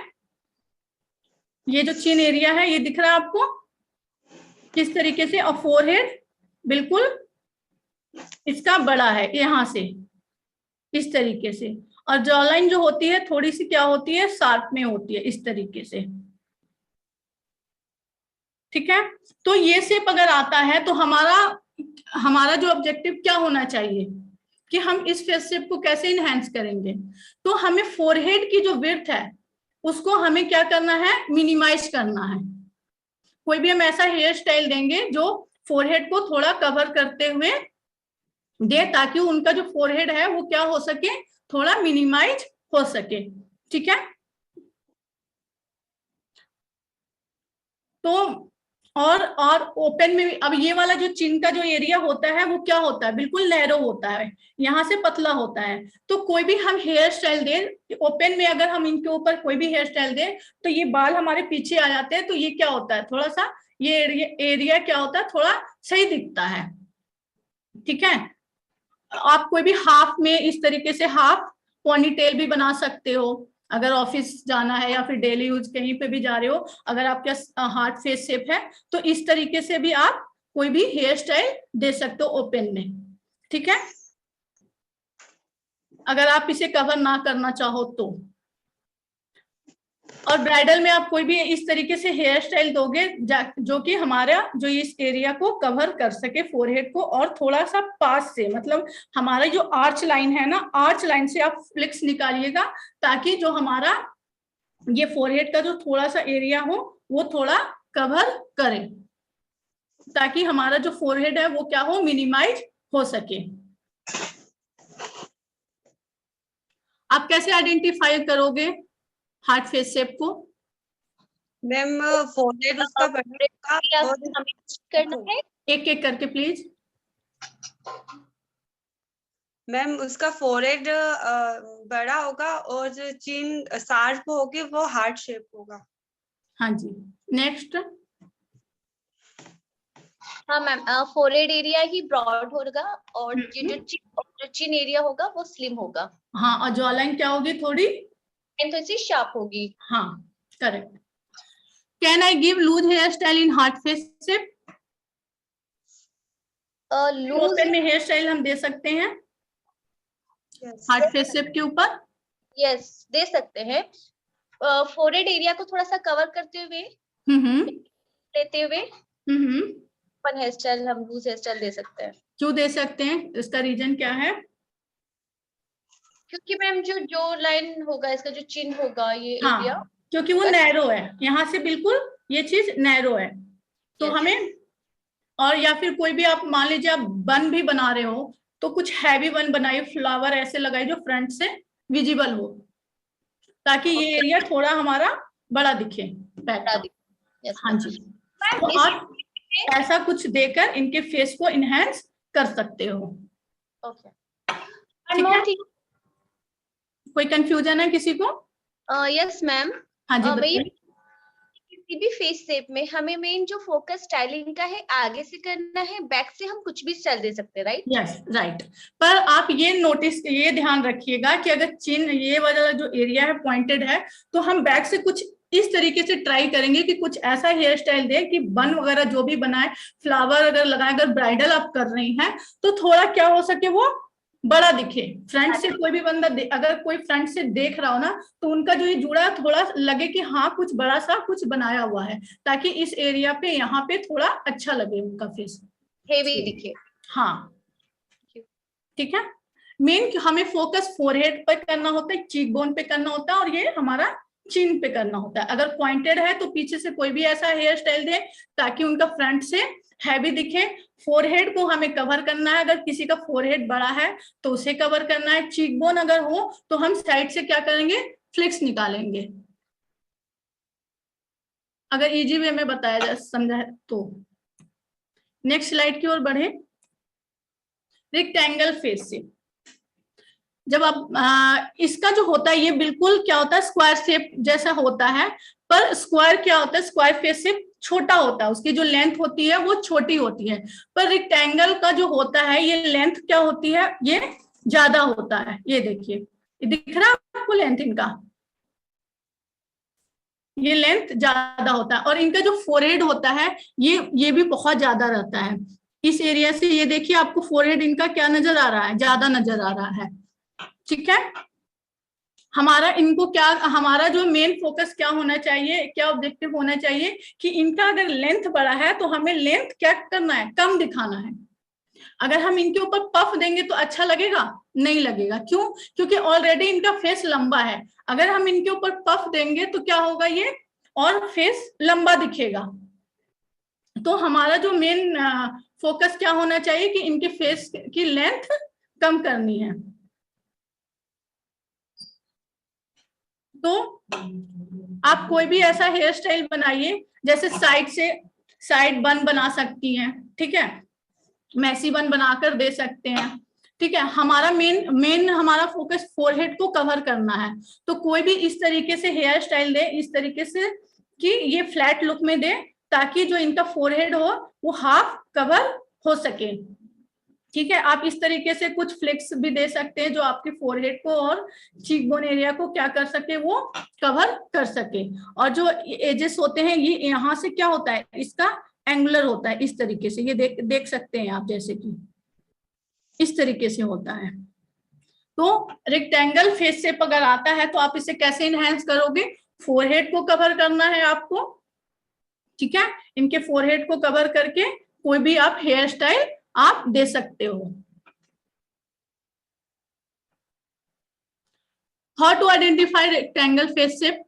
ये जो चिन एरिया है ये दिख रहा है आपको, किस तरीके से, और फोरहेड बिल्कुल इसका बड़ा है यहाँ से इस तरीके से, और जॉ लाइन जो होती है थोड़ी सी क्या होती है, शार्प में होती है इस तरीके से। ठीक है, तो ये शेप अगर आता है तो हमारा जो ऑब्जेक्टिव क्या होना चाहिए कि हम इस फेस शेप को कैसे इनहेंस करेंगे। तो हमें फोरहेड की जो विड्थ है उसको हमें क्या करना है, मिनिमाइज करना है। कोई भी हम ऐसा हेयर स्टाइल देंगे जो फोरहेड को थोड़ा कवर करते हुए दे, ताकि उनका जो फोरहेड है वो क्या हो सके, थोड़ा मिनिमाइज हो सके। ठीक है, तो और ओपन में भी अब ये वाला जो चिन का जो एरिया होता है वो क्या होता है, बिल्कुल नैरो होता है, यहाँ से पतला होता है। तो कोई भी हम हेयर स्टाइल दे ओपन में, अगर हम इनके ऊपर कोई भी हेयर स्टाइल दे तो ये बाल हमारे पीछे आ जाते हैं, तो ये क्या होता है, थोड़ा सा ये एरिया क्या होता है, थोड़ा सही दिखता है। ठीक है, आप कोई भी हाफ में इस तरीके से हाफ पोनीटेल भी बना सकते हो, अगर ऑफिस जाना है या फिर डेली यूज कहीं पे भी जा रहे हो, अगर आपका हार्ट फेस शेप है तो इस तरीके से भी आप कोई भी हेयर स्टाइल दे सकते हो ओपन में। ठीक है, अगर आप इसे कवर ना करना चाहो तो। और ब्राइडल में आप कोई भी इस तरीके से हेयर स्टाइल दोगे जो कि हमारा जो इस एरिया को कवर कर सके, फोरहेड को, और थोड़ा सा पास से, मतलब हमारा जो आर्च लाइन है ना, आर्च लाइन से आप फ्लिक्स निकालिएगा, ताकि जो हमारा ये फोरहेड का जो थोड़ा सा एरिया हो वो थोड़ा कवर करे, ताकि हमारा जो फोरहेड है वो क्या हो, मिनिमाइज हो सके। आप कैसे आइडेंटिफाई करोगे हार्ट फेस शेप को? मैम फोरहेड उसका बड़ा करना है, एक एक करके प्लीज। मैम उसका फोरहेड बड़ा होगा और जो चिन शार्प होगी वो हार्ट शेप होगा। हाँ जी, नेक्स्ट। हाँ मैम, फोरहेड एरिया ही ब्रॉड होगा और ये जो चिन एरिया होगा वो स्लिम होगा। हाँ, और जॉ लाइन क्या होगी, थोड़ी थोड़ी शार्प होगी। हाँ, correct. Can I give loose hair style in heart face shape? Open में हेयर स्टाइल हम दे सकते हैं हार्ट फेस शेप के ऊपर? यस, दे सकते हैं। फोरहेड एरिया को थोड़ा सा कवर करते हुए लेते हुए ओपन हेयर स्टाइल, हम लूज हेयर स्टाइल दे सकते हैं। क्यों दे सकते हैं, इसका रीजन क्या है? क्योंकि मैम जो लाइन होगा, इसका जो चिन होगा, ये एरिया, क्योंकि वो नैरो है, यहाँ से बिल्कुल ये चीज नैरो है, तो हमें, और या फिर कोई भी आप मान लीजिए आप बन भी बना रहे हो तो कुछ हैवी बन बनाइए, फ्लावर ऐसे लगाइए जो फ्रंट से विजिबल हो, ताकि ये एरिया थोड़ा हमारा बड़ा दिखे बैक का। हाँ जी, तो आप ऐसा कुछ देकर इनके फेस को इनहेंस कर सकते हो। ठीक है, कोई कंफ्यूजन है किसी को? Yes ma'am. हाँ जी, बताइए। किसी भी फेस शेप में हमें मेन जो फोकस स्टाइलिंग का है, आगे से करना है, बैक से हम कुछ भी स्टाइल दे सकते हैं, राइट? Yes, right. पर आप ये ध्यान रखिएगा कि अगर चिन ये वाला जो एरिया है पॉइंटेड है, तो हम बैक से कुछ इस तरीके से ट्राई करेंगे कि कुछ ऐसा हेयर स्टाइल दे कि बन वगैरह जो भी बनाए, फ्लावर अगर लगाए, अगर ब्राइडल आप कर रही हैं तो थोड़ा क्या हो सके, वो बड़ा दिखे। फ्रंट से कोई भी बंदा अगर कोई फ्रंट से देख रहा हो ना, तो उनका जो ये जुड़ा थोड़ा लगे कि हाँ कुछ बड़ा सा कुछ बनाया हुआ है, ताकि इस एरिया पे यहाँ पे थोड़ा अच्छा लगे उनका फेस, हेवी दिखे। हाँ, ठीक है। मेन हमें फोकस फोरहेड पर करना होता है, चीक बोन पे करना होता है, और ये हमारा चिन पे करना होता है। अगर पॉइंटेड है तो पीछे से कोई भी ऐसा हेयर स्टाइल दे ताकि उनका फ्रंट से हैवी दिखे। फोरहेड को हमें कवर करना है, अगर किसी का फोरहेड बड़ा है तो उसे कवर करना है। चीक बोन अगर हो तो हम साइड से क्या करेंगे, फ्लिक्स निकालेंगे, अगर इजी वे में बताया जाए, समझा तो। नेक्स्ट स्लाइड की ओर बढ़े। रेक्टेंगल फेस शेप, जब आप इसका जो होता है ये बिल्कुल क्या होता है, स्क्वायर शेप जैसा होता है, पर स्क्वायर क्या होता है, स्क्वायर फेस शेप छोटा होता है, उसकी जो लेंथ होती है वो छोटी होती है। पर रेक्टेंगल का जो होता है ये लेंथ क्या होती है, ये ज्यादा होता है। ये देखिए, ये दिख रहा है आपको लेंथ इनका, ये लेंथ ज्यादा होता है। और इनका जो फोरहेड होता है ये भी बहुत ज्यादा रहता है। इस एरिया से ये देखिए आपको फोरहेड इनका क्या नजर आ रहा है, ज्यादा नजर आ रहा है। ठीक है, हमारा जो मेन फोकस क्या होना चाहिए, क्या ऑब्जेक्टिव होना चाहिए कि इनका अगर लेंथ बड़ा है तो हमें लेंथ क्या करना है, कम दिखाना है। अगर हम इनके ऊपर पफ देंगे तो अच्छा लगेगा? नहीं लगेगा। क्यों? क्योंकि ऑलरेडी इनका फेस लंबा है। अगर हम इनके ऊपर पफ देंगे तो क्या होगा, ये और फेस लंबा दिखेगा। तो हमारा जो मेन फोकस क्या होना चाहिए कि इनके फेस की लेंथ कम करनी है। तो आप कोई भी ऐसा हेयर स्टाइल बनाइए, जैसे साइड से साइड बन बना सकती हैं, ठीक है, मैसी बन बनाकर दे सकते हैं। ठीक है, हमारा मेन हमारा फोकस फोरहेड को कवर करना है। तो कोई भी इस तरीके से हेयर स्टाइल दे, इस तरीके से कि ये फ्लैट लुक में दे, ताकि जो इनका फोरहेड हो वो हाफ कवर हो सके। ठीक है, आप इस तरीके से कुछ फ्लिक्स भी दे सकते हैं जो आपके फोरहेड को और चीक बोन एरिया को क्या कर सके, वो कवर कर सके। और जो एजेस होते हैं ये यहाँ से क्या होता है, इसका एंगुलर होता है इस तरीके से। ये देख सकते हैं आप, जैसे कि इस तरीके से होता है। तो रेक्टेंगल फेस शेप अगर आता है तो आप इसे कैसे इनहेंस करोगे, फोरहेड को कवर करना है आपको। ठीक है, इनके फोरहेड को कवर करके कोई भी आप हेयर स्टाइल आप दे सकते हो। How to identify rectangle face shape?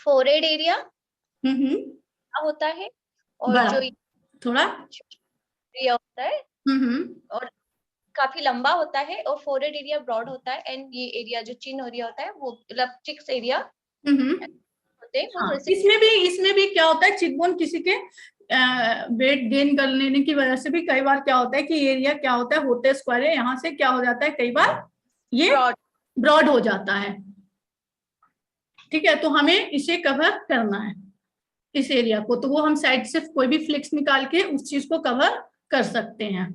Forehead area होता है और जो थोड़ा एरिया होता है और काफी लंबा होता है, और फोरहेड एरिया ब्रॉड होता है, एंड ये एरिया जो चिन एरिया होता है वो मतलब चिक्स एरिया होते हैं। हाँ, इसमें भी क्या होता है, चिकबोन किसी के वेट गेन कर लेने की वजह से भी कई बार क्या होता है कि एरिया क्या होता है, होते स्क्वायर है, यहाँ से क्या हो जाता है, कई बार ये ब्रॉड हो जाता है। ठीक है, तो हमें इसे कवर करना है इस एरिया को। तो वो हम साइड से कोई भी फ्लिक्स निकाल के उस चीज को कवर कर सकते हैं।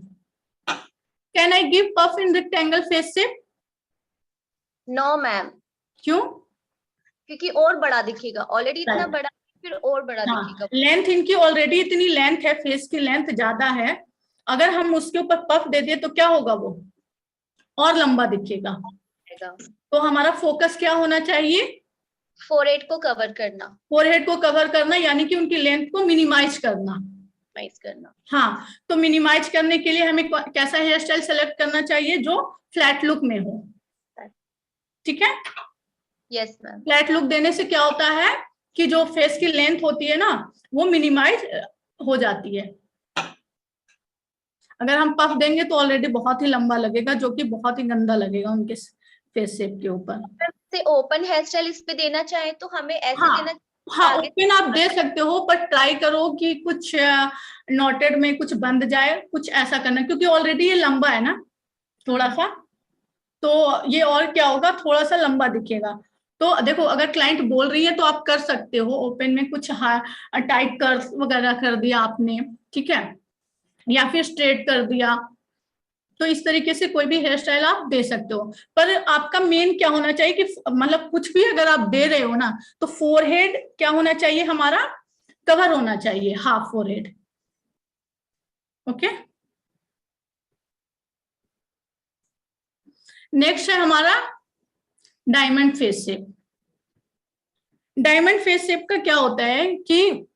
Can I give puff in rectangle face shape? No ma'am. क्यों? क्योंकि और बड़ा दिखेगा, ऑलरेडी इतना बड़ा, फिर और बड़ा दिखेगा। लेंथ इनकी ऑलरेडी इतनी लेंथ है, फेस की लेंथ ज्यादा है। अगर हम उसके ऊपर पफ दे दें तो क्या होगा, वो और लंबा दिखेगा। तो हमारा फोकस क्या होना चाहिए, फोरहेड को कवर करना। फोरहेड को कवर करना यानी कि उनकी लेंथ को मिनिमाइज करना। हाँ, तो मिनिमाइज करने के लिए हमें कैसा हेयर स्टाइल सेलेक्ट करना चाहिए, जो फ्लैट लुक में हो। ठीक है, यस मैम। फ्लैट लुक देने से क्या होता है कि जो फेस की लेंथ होती है ना, वो मिनिमाइज हो जाती है। अगर हम पफ देंगे तो ऑलरेडी बहुत ही लंबा लगेगा, जो कि बहुत ही गंदा लगेगा उनके फेस शेप के ऊपर। ओपन हेयर स्टाइल इस पे देना चाहे तो हमें ऐसे देना। हाँ, ओपन आप दे सकते हो, पर ट्राई करो कि कुछ नॉटेड में कुछ बंद जाए, कुछ ऐसा करना, क्योंकि ऑलरेडी ये लंबा है ना थोड़ा सा, तो ये और क्या होगा, थोड़ा सा लंबा दिखेगा। तो देखो, अगर क्लाइंट बोल रही है तो आप कर सकते हो, ओपन में कुछ टाइट कर्व वगैरह कर दिया आपने, ठीक है, या फिर स्ट्रेट कर दिया। तो इस तरीके से कोई भी हेयर स्टाइल आप दे सकते हो। पर आपका मेन क्या होना चाहिए कि मतलब कुछ भी अगर आप दे रहे हो ना, तो फोरहेड क्या होना चाहिए, हमारा कवर होना चाहिए, हाफ फोरहेड। ओके, नेक्स्ट है हमारा diamond face shape. Diamond face shape का क्या होता है कि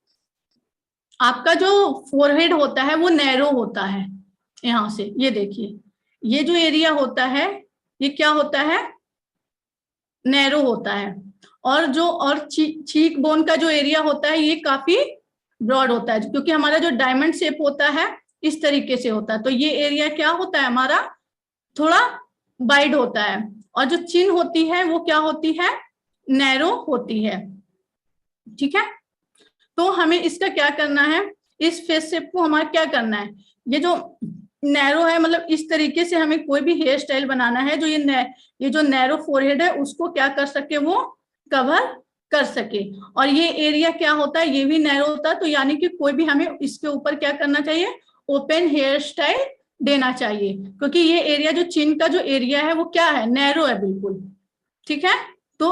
आपका जो फोरहेड होता है वो नैरो होता है। यहां से ये देखिए, ये जो एरिया होता है ये क्या होता है, नैरो होता है। और चीक बोन का जो एरिया होता है ये काफी ब्रॉड होता है, क्योंकि हमारा जो डायमंड शेप होता है इस तरीके से होता है। तो ये एरिया क्या होता है, हमारा थोड़ा वाइड होता है। और जो चिन होती है वो क्या होती है, नैरो होती है। ठीक है, तो हमें इसका क्या करना है, इस फेस शेप को हमारा क्या करना है, ये जो नैरो है, मतलब इस तरीके से हमें कोई भी हेयर स्टाइल बनाना है जो ये जो नैरो फोरहेड है उसको क्या कर सके, वो कवर कर सके। और ये एरिया क्या होता है, ये भी नैरो होता है। तो यानी कि कोई भी हमें इसके ऊपर क्या करना चाहिए, ओपन हेयर स्टाइल देना चाहिए, क्योंकि ये एरिया जो चिन का जो एरिया है वो क्या है, नैरो है बिल्कुल। ठीक है, तो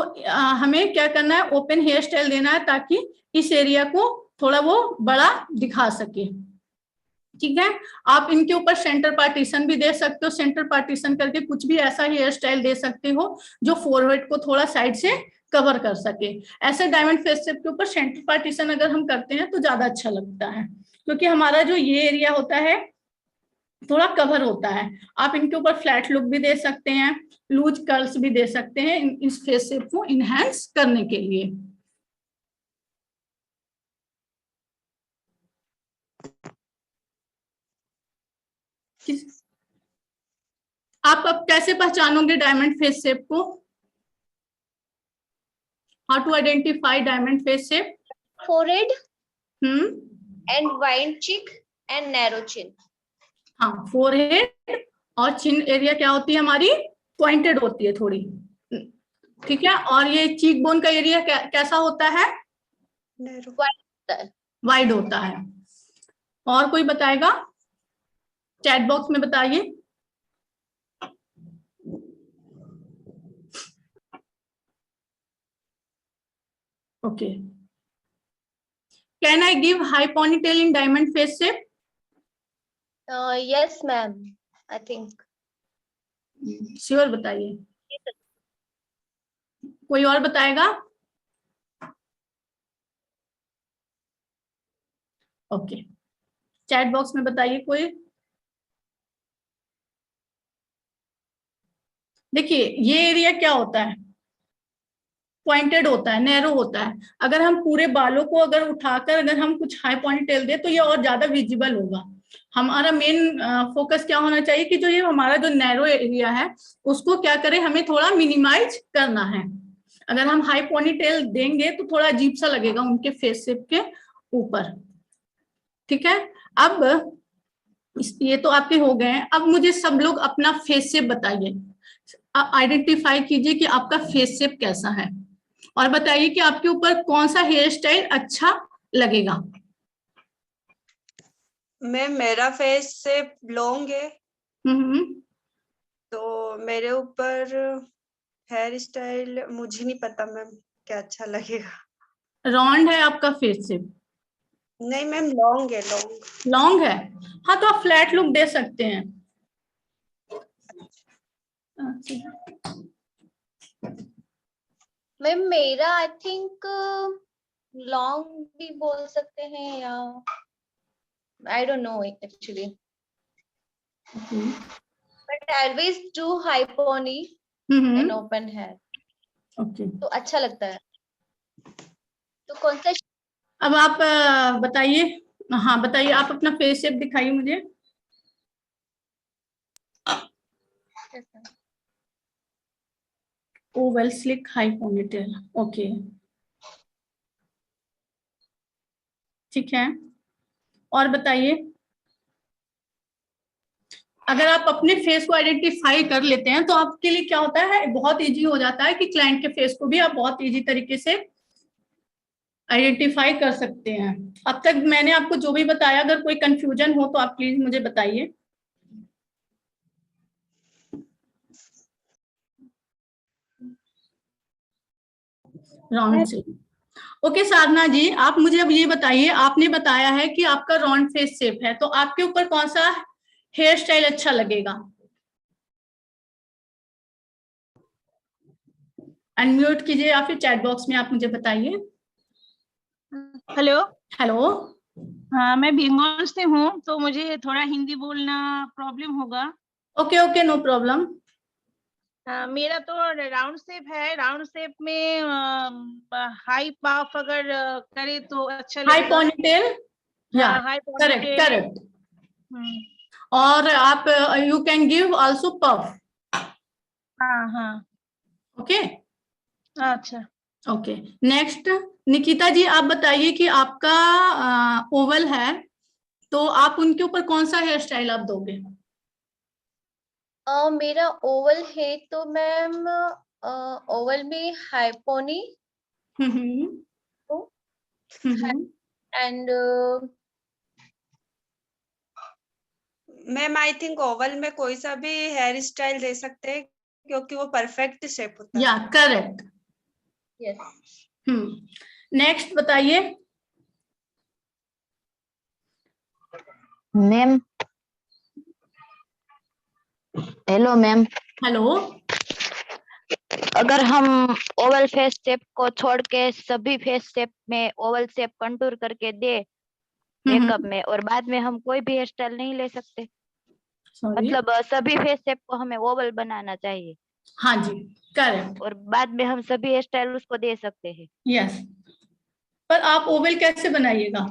हमें क्या करना है, ओपन हेयर स्टाइल देना है ताकि इस एरिया को थोड़ा वो बड़ा दिखा सके। ठीक है, आप इनके ऊपर सेंटर पार्टीशन भी दे सकते हो, सेंटर पार्टीशन करके कुछ भी ऐसा हेयर स्टाइल दे सकते हो जो फोरहेड को थोड़ा साइड से कवर कर सके। ऐसे डायमंड फेस शेप के ऊपर सेंटर पार्टीशन अगर हम करते हैं तो ज्यादा अच्छा लगता है, क्योंकि हमारा जो ये एरिया होता है थोड़ा कवर होता है। आप इनके ऊपर फ्लैट लुक भी दे सकते हैं, लूज कर्ल्स भी दे सकते हैं इस फेस शेप को इनहेंस करने के लिए। आप अब कैसे पहचानोगे डायमंड फेस शेप को? How to identify diamond face shape? Forehead and wide cheek and narrow chin. हाँ, फोरहेड और चिन एरिया क्या होती है हमारी, पॉइंटेड होती है थोड़ी, ठीक है। और ये चीक बोन का एरिया कैसा होता है? वाइड होता है। और कोई बताएगा? चैट बॉक्स में बताइए। Okay, can I give high ponytail in diamond face shape? Yes ma'am, I think. Sure बताइए, कोई और बताएगा? ओके, चैट बॉक्स में बताइए कोई। देखिए ये एरिया क्या होता है, पॉइंटेड होता है, नैरो होता है। अगर हम पूरे बालों को अगर उठाकर अगर हम कुछ हाई पॉनीटेल दे तो ये और ज्यादा विजिबल होगा। हमारा मेन फोकस क्या होना चाहिए कि जो ये हमारा जो नैरो एरिया है उसको क्या करें, हमें थोड़ा मिनिमाइज करना है। अगर हम हाई पॉनीटेल देंगे तो थोड़ा अजीब सा लगेगा उनके फेस शेप के ऊपर। ठीक है, अब ये तो आपके हो गए हैं। अब मुझे सब लोग अपना फेस शेप बताइए, आइडेंटिफाई कीजिए कि आपका फेस शेप कैसा है और बताइए कि आपके ऊपर कौन सा हेयर स्टाइल अच्छा लगेगा। मैम मेरा फेस शेप लॉन्ग है, तो मेरे ऊपर हेयर स्टाइल मुझे नहीं पता मैम क्या अच्छा लगेगा। राउंड है आपका फेस शेप? नहीं मैम, लॉन्ग है। लॉन्ग है, हाँ तो आप फ्लैट लुक दे सकते हैं। मैम मेरा आई थिंक लॉन्ग भी बोल सकते हैं या I don't know actually, but I always do high pony and open hair. Okay, तो अच्छा लगता है। तो कौन सा? अब आप बताइए, हाँ बताइए, आप अपना फेस शेप दिखाइए मुझे। Oval sleek high ponytail, okay ठीक है। और बताइए, अगर आप अपने फेस को आइडेंटिफाई कर लेते हैं तो आपके लिए क्या होता है, बहुत इजी हो जाता है कि क्लाइंट के फेस को भी आप बहुत इजी तरीके से आइडेंटिफाई कर सकते हैं। अब तक मैंने आपको जो भी बताया, अगर कोई कंफ्यूजन हो तो आप प्लीज मुझे बताइए। राउंड से, ओके साधना जी, आप मुझे अब ये बताइए, आपने बताया है कि आपका राउंड फेस शेप है, तो आपके ऊपर कौन सा हेयर स्टाइल अच्छा लगेगा? अनम्यूट कीजिए या फिर चैट बॉक्स में आप मुझे बताइए। हेलो हेलो, हाँ, मैं बंगाल से हूँ तो मुझे थोड़ा हिंदी बोलना प्रॉब्लम होगा। Okay okay, no problem. मेरा तो राउंड शेप है, राउंड शेप में हाई पाफ अगर करे तो अच्छा लगेगा। हाई पोनीटेल, या हाई करेक्ट पोनीटेल। करेक्ट। और आप you can give also puff. हाँ हाँ, ओके अच्छा ओके। नेक्स्ट निकिता जी, आप बताइए कि आपका ओवल है तो आप उनके ऊपर कौन सा हेयर स्टाइल आप दोगे? मेरा ओवल है तो मैम ओवल में high pony and ma'am I think oval में कोई सा भी हेयर स्टाइल दे सकते हैं, क्योंकि वो परफेक्ट शेप होता है। या करेक्ट। यस। नेक्स्ट बताइए मैम। Hello ma'am. हेलो। अगर हम ओवल फेस शेप को छोड़ के सभी फेस शेप में ओवल शेप कंटूर करके दे मेकअप में, और बाद में हम कोई भी हेयर स्टाइल नहीं ले सकते? मतलब सभी फेस शेप को हमें ओवल बनाना चाहिए। हाँ जी करेक्ट। और बाद में हम सभी हेयर स्टाइल उसको दे सकते हैं। यस, पर आप ओवल कैसे बनाइएगा?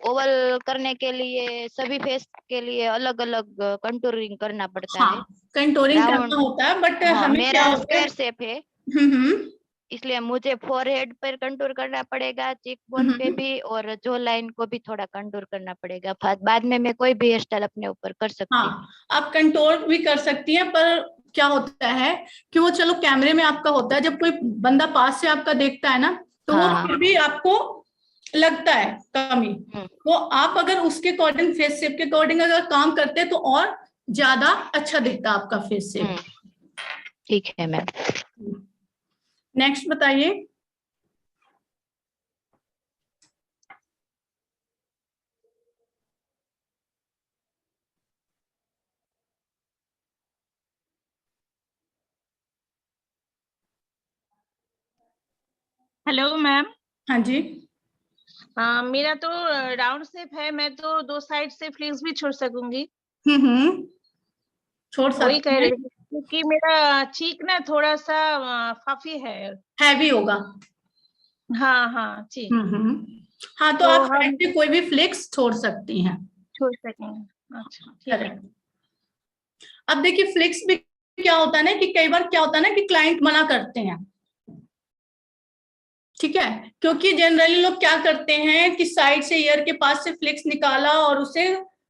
ओवल करने के लिए सभी फेस के लिए अलग अलग कंटूरिंग करना पड़ता है। कंटूरिंग करना होता है, बट हमें क्या मेरा होता है, स्क्वायर शेप है, इसलिए मुझे फोरहेड पर कंटूर करना पड़ेगा, चीक बोन पे भी, और जो लाइन को भी थोड़ा कंटूर करना पड़ेगा। बाद में मैं कोई भी हेयर स्टाइल अपने ऊपर कर सकती हूँ। हाँ, आप कंटूर भी कर सकती हैं, पर क्या होता है कि वो चलो कैमरे में आपका होता है, जब कोई बंदा पास से आपका देखता है ना तो वो फिर भी आपको लगता है कमी। तो आप अगर उसके अकॉर्डिंग फेस शेप के अकॉर्डिंग अगर काम करते हैं तो और ज्यादा अच्छा दिखता है आपका फेस शेप। ठीक है मैम। नेक्स्ट बताइए। Hello ma'am. हाँ जी। मेरा तो राउंड शेप है, मैं तो 2 साइड से फ्लिक्स भी छोड़ सकूंगी। छोड़ वही सकते कह रही हैं, थी क्योंकि मेरा चीक ना थोड़ा सा फफी है, हैवी होगा। हाँ हाँ चीक। हाँ, तो आप हम साइड से कोई भी फ्लिक्स छोड़ सकती हैं। छोड़ सकेंगे। अच्छा ठीक है। करेक्ट। अब देखिए फ्लिक्स भी क्या होता है ना कि कई बार क्या होता है ना कि क्लाइंट मना करते हैं, ठीक है, क्योंकि जनरली लोग क्या करते हैं कि साइड से ईयर के पास से फ्लिक्स निकाला और उसे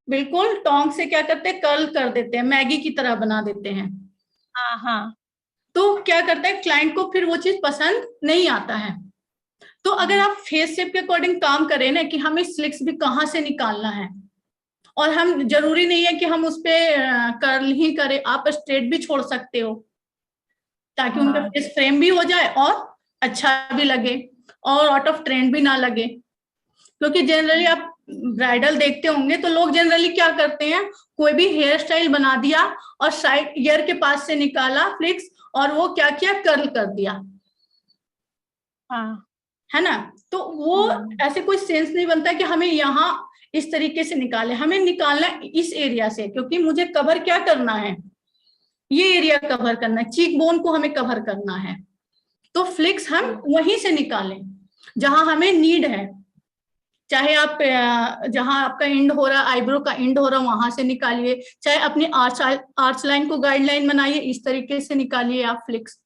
बिल्कुल टोंग से क्या करते हैं, कर्ल कर देते हैं, मैगी की तरह बना देते हैं। हाँ हाँ। तो क्या करता है क्लाइंट को फिर वो चीज पसंद नहीं आता है। तो अगर आप फेस शेप के अकॉर्डिंग काम करें ना कि हमें फ्लिक्स भी कहाँ से निकालना है, और हम जरूरी नहीं है कि हम उस पे कर्ल ही करें, आप स्ट्रेट भी छोड़ सकते हो ताकि उनका फेस फ्रेम भी हो जाए और अच्छा भी लगे और आउट ऑफ ट्रेंड भी ना लगे। क्योंकि जनरली आप ब्राइडल देखते होंगे तो लोग जनरली क्या करते हैं, कोई भी हेयर स्टाइल बना दिया और साइड ईयर के पास से निकाला फ्लिक्स और वो क्या किया, कर्ल कर दिया। है ना, तो वो ऐसे कोई सेंस नहीं बनता कि हमें यहाँ इस तरीके से निकाले, हमें निकालना इस एरिया से, क्योंकि मुझे कवर क्या करना है, ये एरिया कवर करना है, चीक बोन को हमें कवर करना है। तो फ्लिक्स हम वहीं से निकालें जहां हमें नीड है, चाहे आप जहां आपका एंड हो रहा है, आईब्रो का एंड हो रहा है वहां से निकालिए, चाहे अपनी आर्च लाइन को गाइडलाइन बनाइए, इस तरीके से निकालिए आप फ्लिक्स।